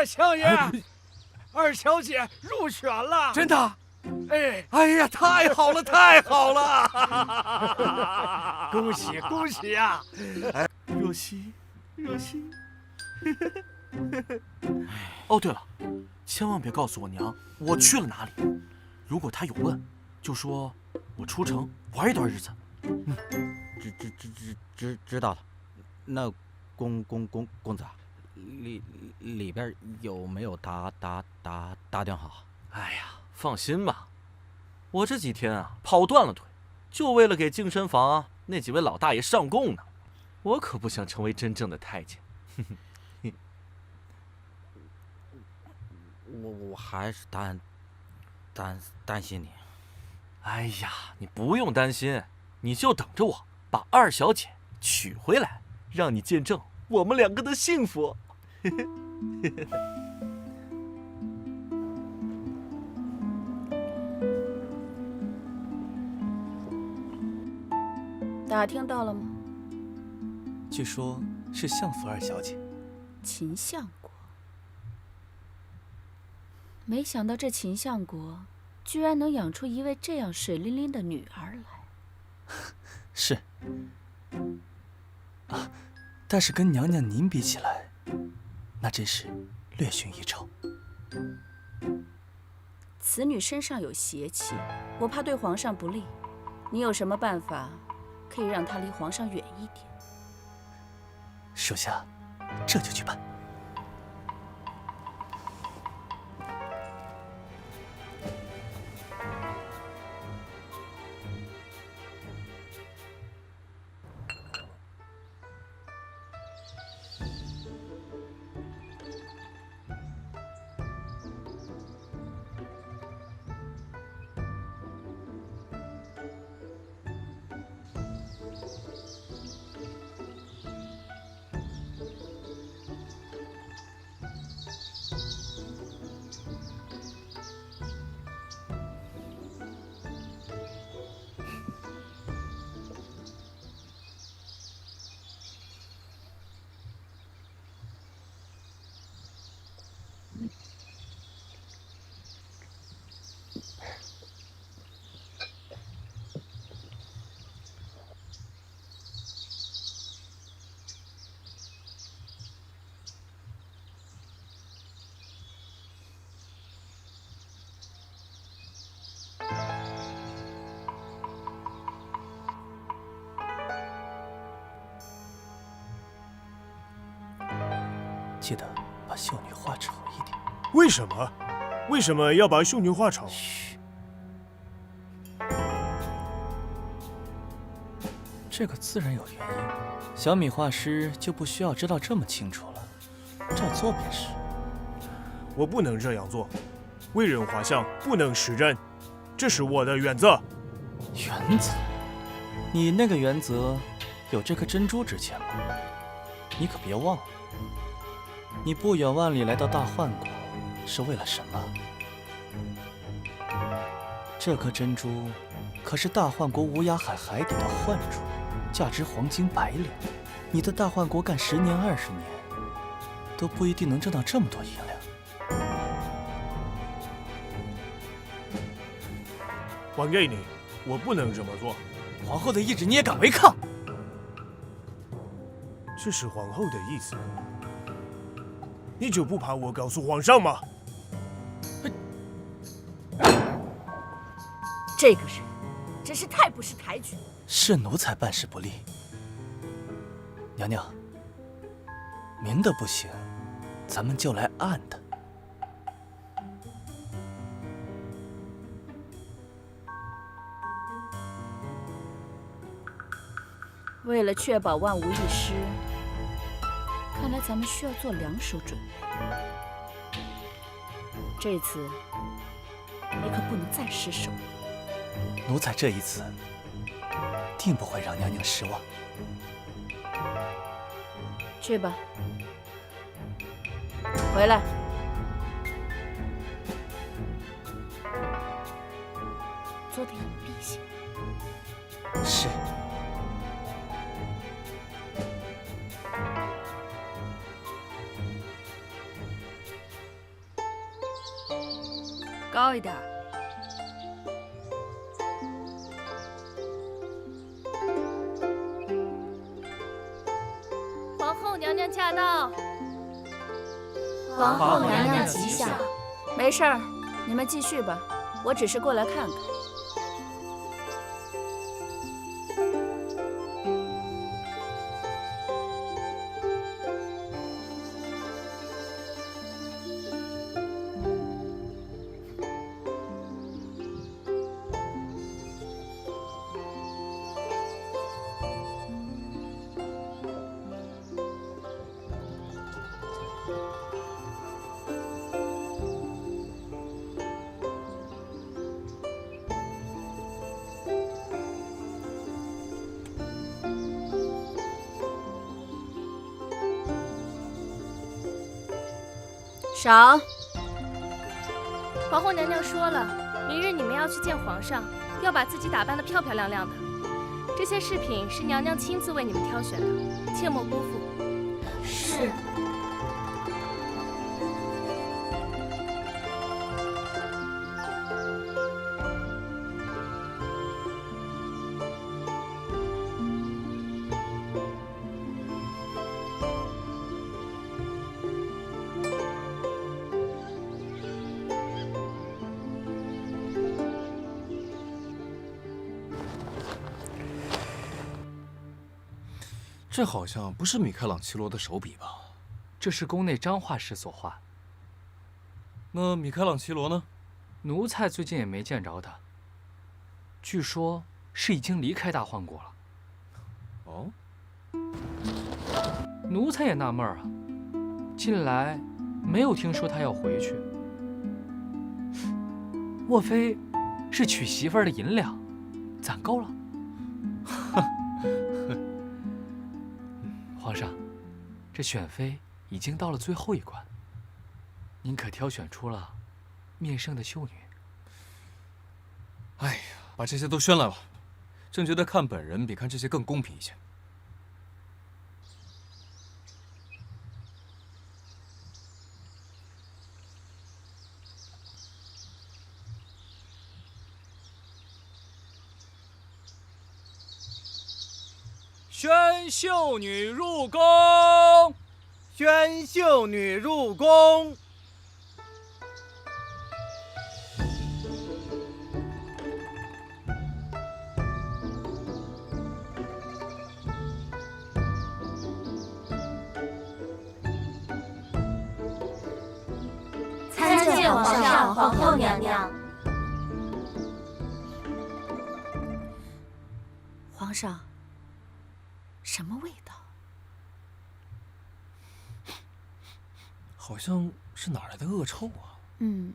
相爷，二小姐入选了，真的？哎呀，太好了，太好了！恭喜呀！若曦。哦，对了，千万别告诉我娘我去了哪里。如果她有问，就说我出城玩一段日子。知道了。那公子，里边有没有打电话？哎呀，放心吧，我这几天啊跑断了腿，就为了给净身房那几位老大爷上供呢。我可不想成为真正的太监。我还是担心你。哎呀，你不用担心，你就等着我把二小姐娶回来，让你见证我们两个的幸福。打听到了吗？据说是相府二小姐，秦相国。没想到这秦相国居然能养出一位这样水灵灵的女儿来。是啊，但是跟娘娘您比起来，那真是略逊一筹。此女身上有邪气，我怕对皇上不利。你有什么办法可以让她离皇上远一点？属下这就去办。记得把秀女画丑一点。为什么？为什么要把秀女画丑？嘘，这个自然有原因。小米画师就不需要知道这么清楚了，照做便是。我不能这样做，为人画像不能示人，这是我的原则。原则？你那个原则有这颗珍珠值钱吗？你可别忘了，你不远万里来到大幻国是为了什么？这颗珍珠可是大幻国无涯海海底的幻珠，价值黄金100两。你的大幻国干10年20年，都不一定能挣到这么多银两。还给你，我不能这么做。皇后的意志你也敢违抗？这是皇后的意思，你就不怕我告诉皇上吗？这个人真是太不识抬举。是奴才办事不力。娘娘，明的不行，咱们就来暗的。为了确保万无一失，看来咱们需要做2手准备。这次你可不能再失手。奴才这一次定不会让娘娘失望。去吧，回来。做得隐蔽些。是。高一点。皇后娘娘驾到！皇后娘娘吉祥。没事儿，你们继续吧，我只是过来看看。赏。皇后娘娘说了，明日你们要去见皇上，要把自己打扮得漂漂亮亮的。这些饰品是娘娘亲自为你们挑选的，切莫辜负。是。这好像不是米开朗基罗的手笔吧？这是宫内张画师所画。那米开朗基罗呢？奴才最近也没见着他。据说是已经离开大幻国了。哦。奴才也纳闷啊，近来没有听说他要回去。莫非是娶媳妇儿的银两攒够了？皇上，这选妃已经到了最后一关，您可挑选出了面圣的秀女？哎呀，把这些都宣来吧，朕觉得看本人比看这些更公平一些。宣秀女入宫，宣秀女入宫。皇上、皇后娘娘。皇上，什么味道？好像是哪来的恶臭啊？嗯。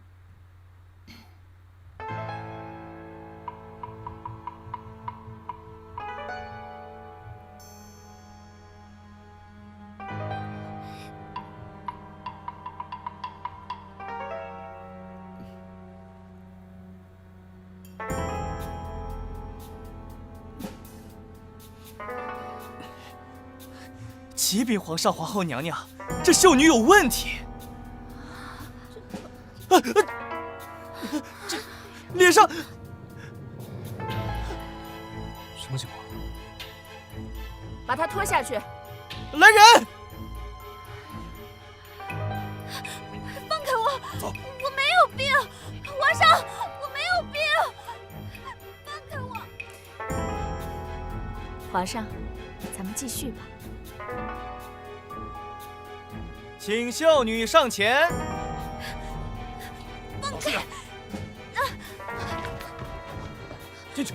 启禀皇上、皇后娘娘，这秀女有问题。这脸上什么情况？把她拖下去。来人！放开我！走！我没有病，皇上，我没有病，放开我！皇上，咱们继续吧。请秀女上前。放开！进去。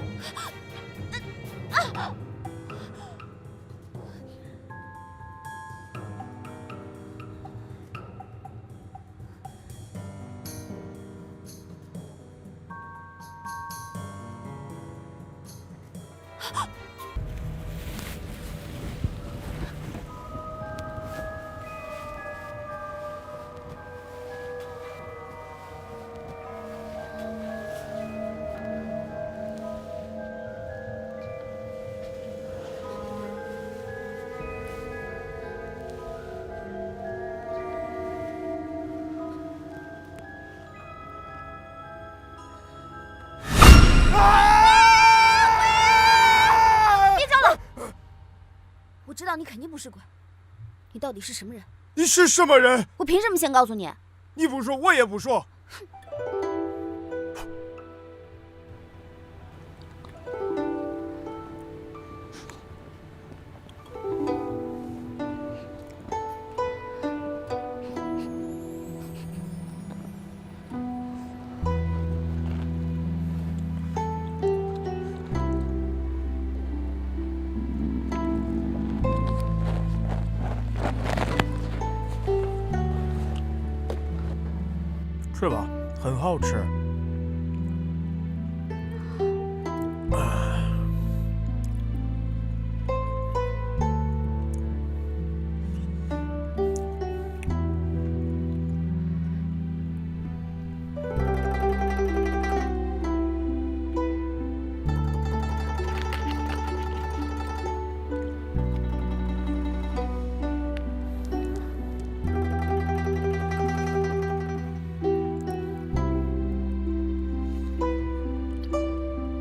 我知道你肯定不是鬼，你到底是什么人？你是什么人？我凭什么先告诉你？你不说，我也不说。吃吧，很好吃。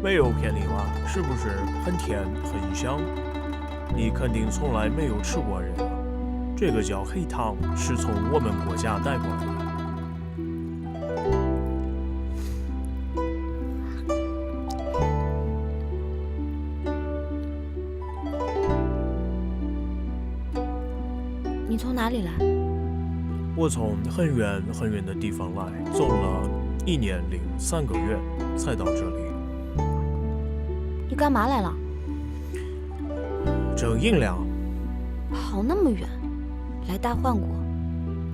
没有骗你吧？是不是很甜很香？你肯定从来没有吃过人啊。这个叫黑糖，是从我们国家带过来你从哪里来？我从很远很远的地方来，走了1年零3个月才到这里。你干嘛来了？挣银两。跑那么远，来大幻国，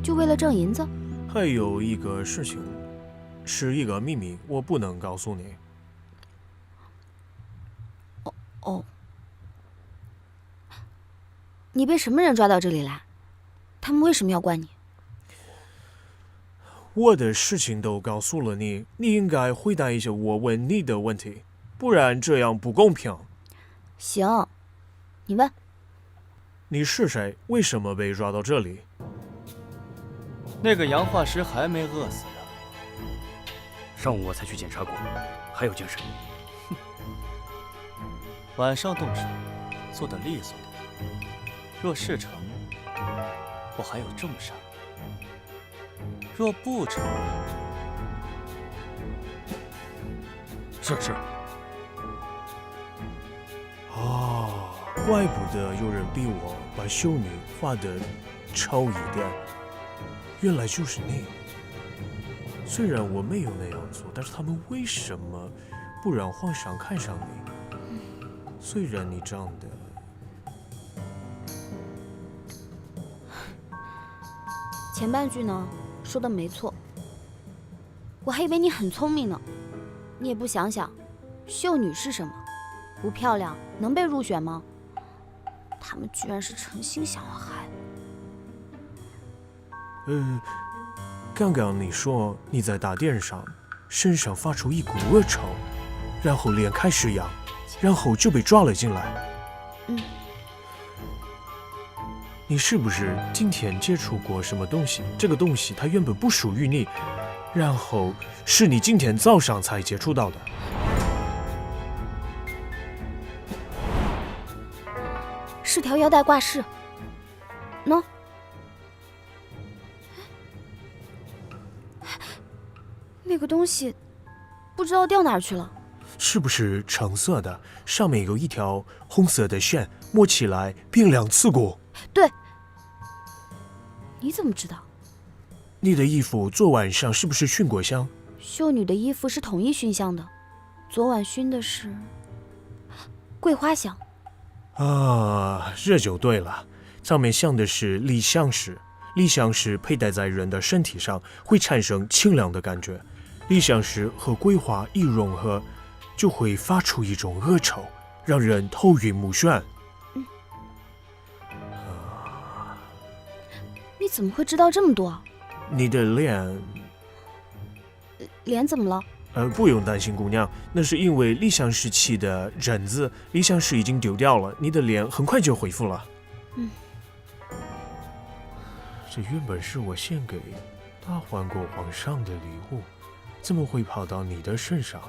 就为了挣银子？还有一个事情，是一个秘密，我不能告诉你。哦，你被什么人抓到这里来？他们为什么要关你？我的事情都告诉了你，你应该回答一些我问你的问题，不然这样不公平。行，你问。你是谁？为什么被抓到这里？那个洋化石还没饿死呢。上午我才去检查过，还有精神。晚上动手，做得利索点。若事成，我还有重赏；若不成，是。哦，怪不得有人比我把秀女画得丑一点，原来就是你。虽然我没有那样做，但是他们为什么不让皇上看上你？虽然你长得……前半句呢，说的没错。我还以为你很聪明呢，你也不想想，秀女是什么？不漂亮能被入选吗？他们居然是诚心想要害我。刚刚你说你在大殿上身上发出一股恶臭，然后脸开始痒，然后就被抓了进来。你是不是今天接触过什么东西？这个东西它原本不属于你，然后是你今天早上才接触到的。是条腰带挂饰。喏，那个东西不知道掉哪儿去了。是不是橙色的？上面有一条红色的线，摸起来冰凉刺骨。对，你怎么知道？你的衣服昨晚上是不是熏过香？秀女的衣服是统一熏香的，昨晚熏的是桂花香。啊，这就对了。上面镶的是理香石，理香石佩戴在人的身体上会产生清凉的感觉，理香石和桂花一融合，就会发出一种恶臭，让人头晕目眩。你怎么会知道这么多？你的脸脸怎么了？不用担心，姑娘，那是因为理香石起的疹子，理香石已经丢掉了，你的脸很快就恢复了。这原本是我献给大桓国皇上的礼物，怎么会跑到你的身上？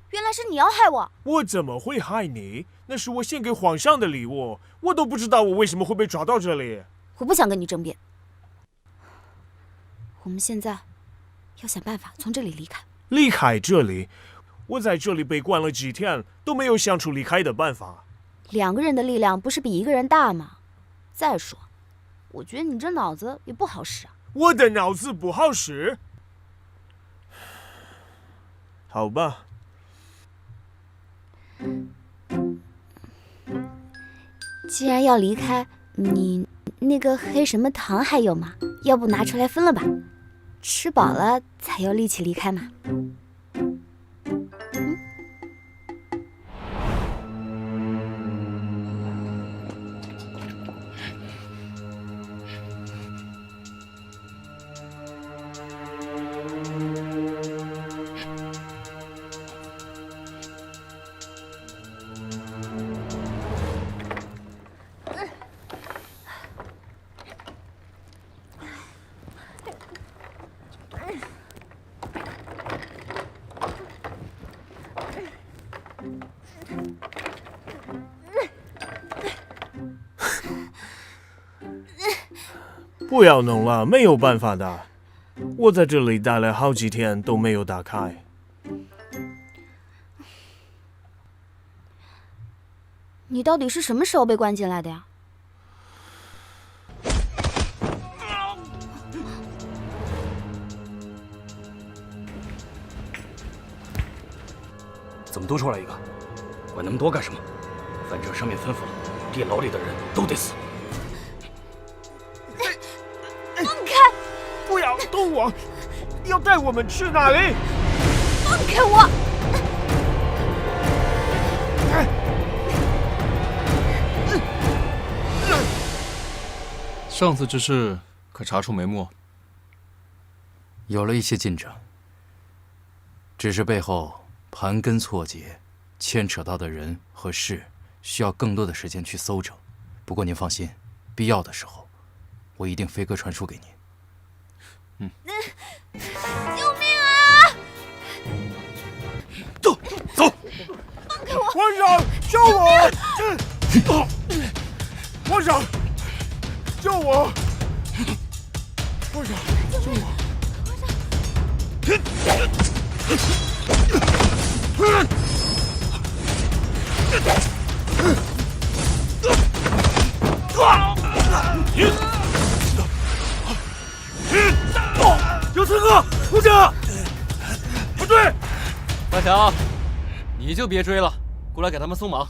原来是你要害我！我怎么会害你？那是我献给皇上的礼物，我都不知道我为什么会被抓到这里。我不想跟你争辩。我们现在要想办法从这里离开。离开这里？我在这里被关了几天，都没有想出离开的办法。2个人的力量不是比1个人大吗？再说，我觉得你这脑子也不好使啊。我的脑子不好使？好吧。既然要离开，你那个黑什么糖还有吗？要不拿出来分了吧？吃饱了才有力气离开嘛。不要弄了，没有办法的。我在这里待了好几天都没有打开。你到底是什么时候被关进来的呀？怎么多出来一个？管那么多干什么？反正上面吩咐了，地牢里的人都得死。放开！不要动我！要带我们去哪里？放开我！上次之事可查出眉目？有了一些进展，只是背后盘根错节，牵扯到的人和事，需要更多的时间去搜证。不过您放心，必要的时候，我一定飞鸽传书给您。救命啊！走！放开我！皇上，救我！皇上，救我！皇上，救我！有刺客！出去！条，你就别追了，过来给他们松绑。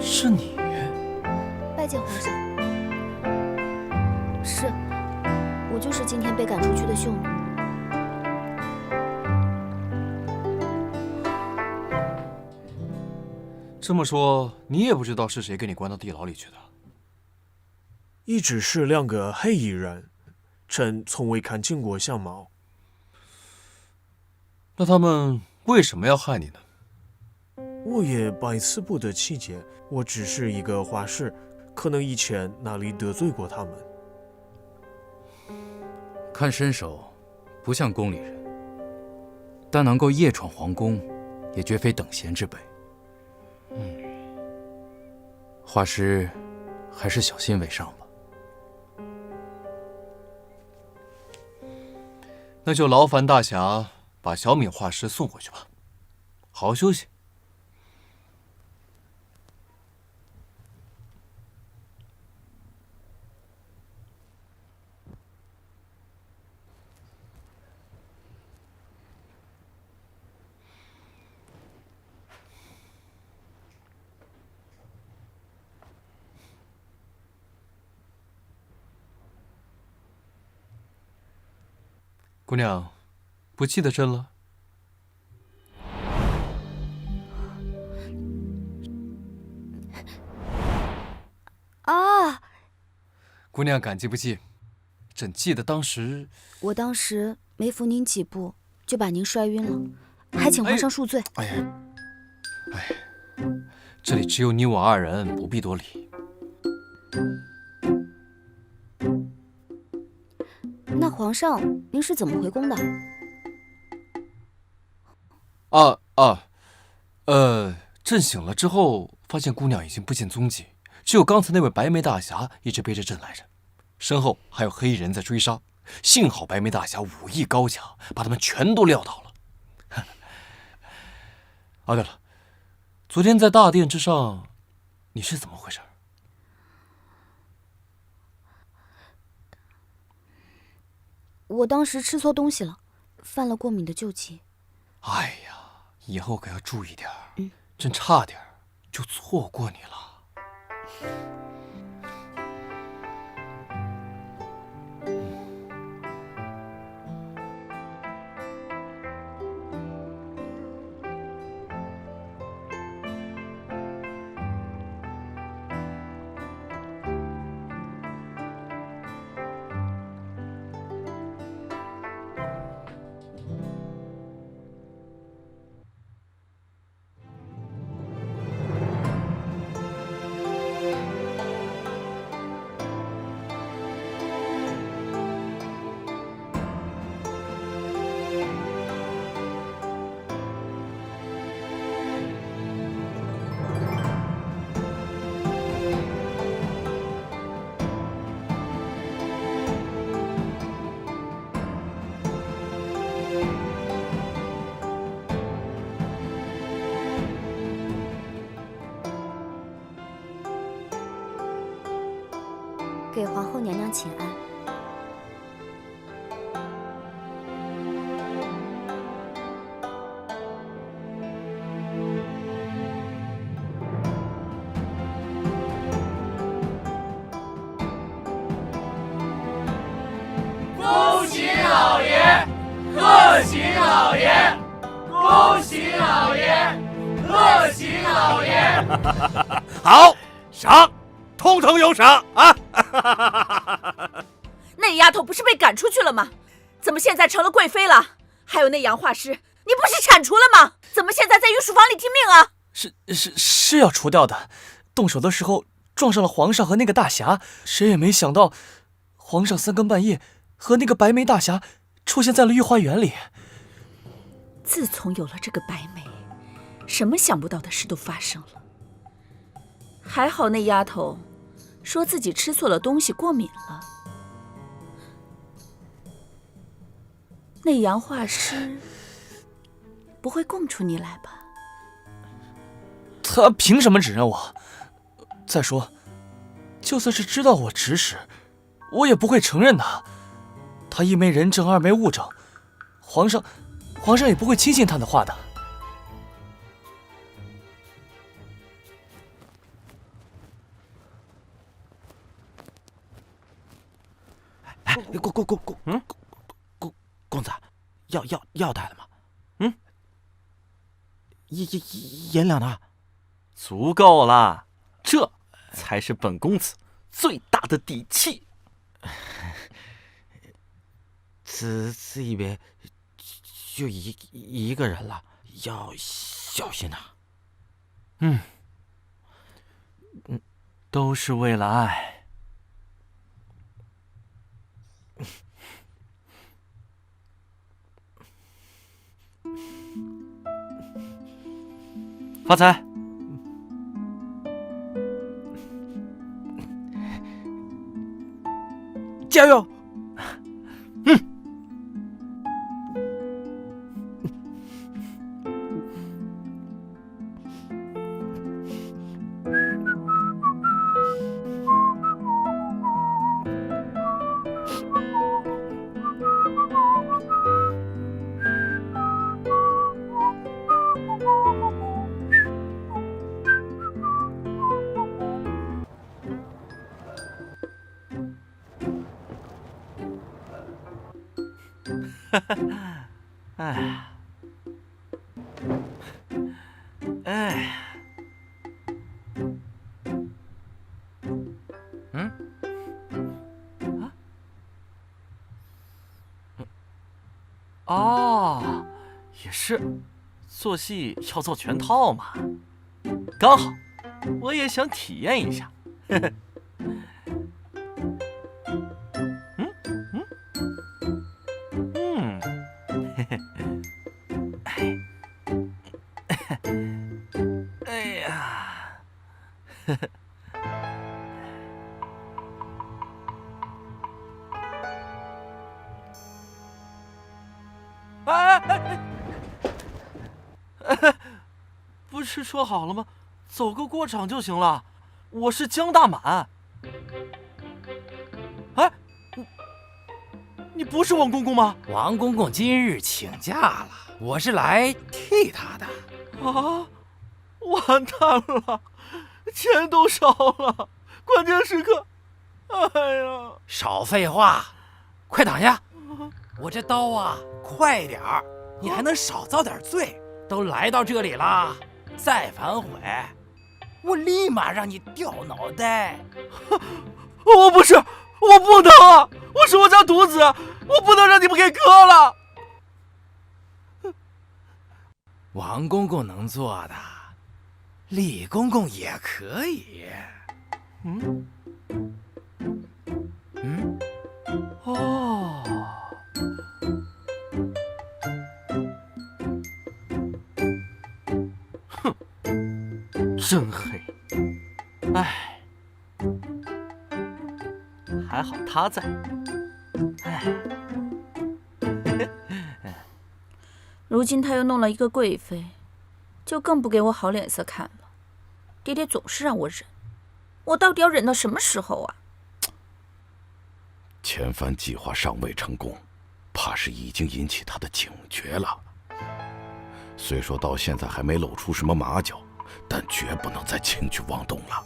是你？拜见皇上。是，我就是今天被赶出去的秀女。这么说，你也不知道是谁给你关到地牢里去的？一直是2个黑衣人，朕从未看清过相貌。那他们为什么要害你呢？我也百思不得其解。我只是一个画师，可能以前哪里得罪过他们。看身手，不像宫里人，但能够夜闯皇宫，也绝非等闲之辈。画师还是小心为上吧。那就劳烦大侠把小敏画师送回去吧，好好休息。姑娘，不记得朕了？啊！姑娘敢记不记？朕记得当时，我当时没扶您几步就把您摔晕了，还请皇上恕罪。哎，这里只有你我2人，不必多礼。那皇上，您是怎么回宫的？朕醒了之后，发现姑娘已经不见踪迹，只有刚才那位白眉大侠一直背着朕来着，身后还有黑衣人在追杀。幸好白眉大侠武艺高强，把他们全都撂倒了。对了，昨天在大殿之上，你是怎么回事？我当时吃错东西了，犯了过敏的旧疾。哎呀，以后可要注意点儿。朕差点就错过你了。给皇后娘娘请安。恭喜老爷，贺喜老爷，恭喜老爷，贺喜老爷。好，赏，通通有赏啊！那丫头不是被赶出去了吗？怎么现在成了贵妃了？还有那杨画师，你不是铲除了吗？怎么现在在御书房里听命啊？是要除掉的。动手的时候撞上了皇上和那个大侠，谁也没想到，皇上3更半夜和那个白眉大侠出现在了御花园里。自从有了这个白眉，什么想不到的事都发生了。还好那丫头说自己吃错了东西，过敏了。那洋画师不会供出你来吧？他凭什么指认我？再说，就算是知道我指使，我也不会承认他。他一没人证，二没物证，皇上也不会轻信他的话的。哎，公子，药带了吗？银两呢？足够了，这才是本公子最大的底气。这一边就一个人了，要小心呐。都是为了爱。发财，加油！哦，也是，做戏要做全套嘛。刚好，我也想体验一下。哎呀，不是说好了吗？走个过场就行了。我是江大满。哎，你不是王公公吗？王公公今日请假了，我是来替他的。啊，完蛋了，钱都烧了，关键时刻，哎呀！少废话，快躺下！我这刀啊，快点儿，你还能少遭点罪。都来到这里了，再反悔，我立马让你掉脑袋！我不是，我不能，我是我家独子，我不能让你们给割了。王公公能做的，李公公也可以。哦。哼，真黑。哎，还好他在。哎。如今他又弄了一个贵妃，就更不给我好脸色看了。爹爹总是让我忍，我到底要忍到什么时候啊？前番计划尚未成功，怕是已经引起他的警觉了。虽说到现在还没露出什么马脚，但绝不能再轻举妄动了。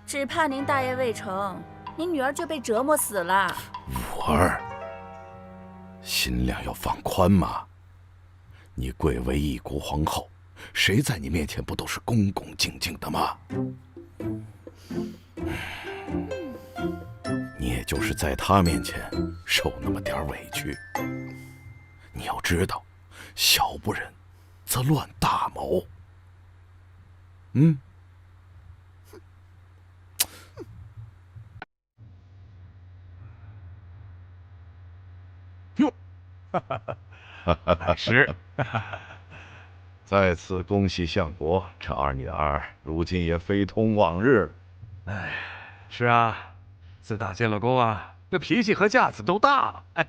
只怕您大业未成，您女儿就被折磨死了。五儿，心量要放宽嘛！你贵为一国皇后，谁在你面前不都是恭恭敬敬的吗？你也就是在他面前受那么点委屈。你要知道，小不忍则乱大谋。是。再次恭喜相国，这二女儿如今也非同往日。哎，是啊，自打进了宫啊，这脾气和架子都大了。哎，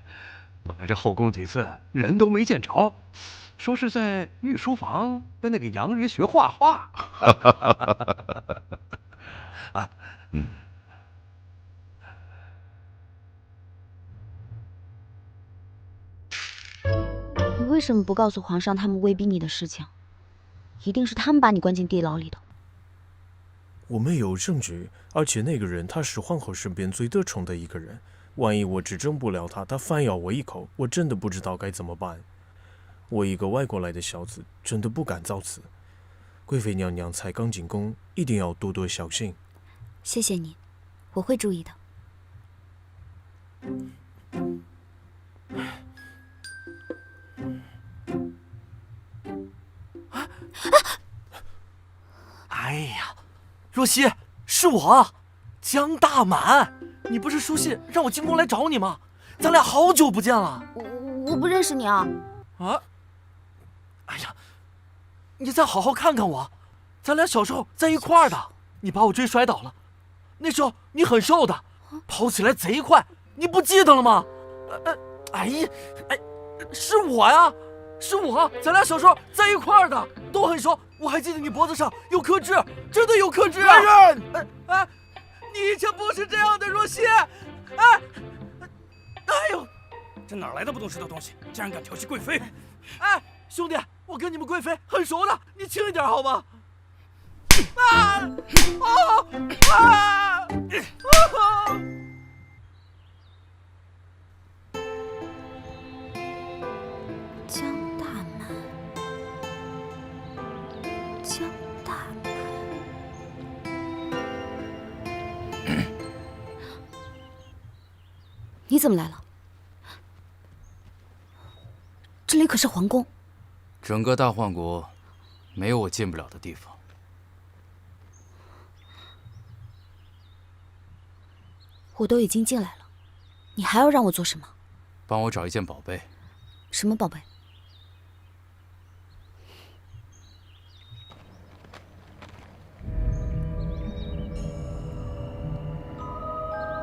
我来这后宫几次，人都没见着，说是在御书房跟那个洋人学画画。啊，你为什么不告诉皇上他们威逼你的事情？一定是他们把你关进地牢里的。我们有证据，而且那个人他是皇后身边最得宠的一个人。万一我指证不了他，他反咬我一口，我真的不知道该怎么办。我一个外国来的小子，真的不敢造次。贵妃娘娘才刚进宫，一定要多多小心。谢谢你，我会注意的。哎呀，若曦，是我，江大满。你不是书信让我进宫来找你吗？咱俩好久不见了。我不认识你啊。啊？哎呀，你再好好看看我，咱俩小时候在一块儿的。你把我追摔倒了，那时候你很瘦的，跑起来贼快，你不记得了吗？哎呀，哎，是我呀，是我，咱俩小时候在一块儿的，都很熟。我还记得你脖子上有颗痣，真的有颗痣啊！来人！你以前不是这样的，若曦。哎呦，这哪来的不懂事的东西，竟然敢调戏贵妃！哎，兄弟，我跟你们贵妃很熟的，你轻一点好吗？江大满，江大满，你怎么来了？这里可是皇宫。整个大幻国，没有我进不了的地方。我都已经进来了，你还要让我做什么？帮我找一件宝贝。什么宝贝？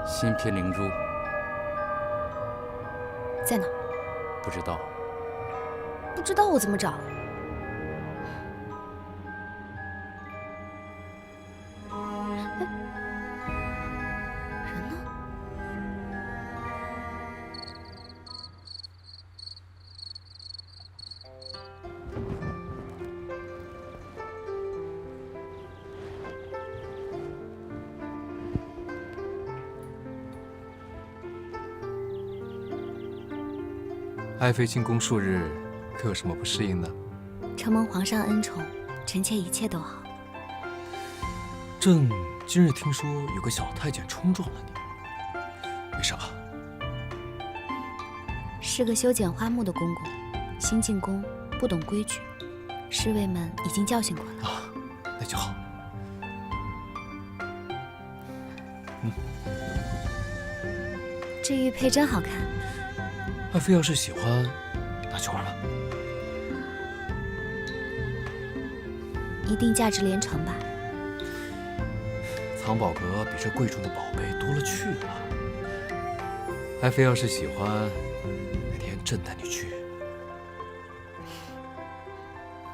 新偏灵珠。在哪？不知道。不知道我怎么找？爱妃进宫数日，可有什么不适应的？承蒙皇上恩宠，臣妾一切都好。朕今日听说有个小太监冲撞了你，为啥？是个修剪花木的公公，新进宫，不懂规矩，侍卫们已经教训过了。啊，那就好。这玉佩真好看。爱妃要是喜欢，拿去玩吧。一定价值连城吧？藏宝阁比这贵重的宝贝多了去了。爱妃要是喜欢，哪天朕带你去。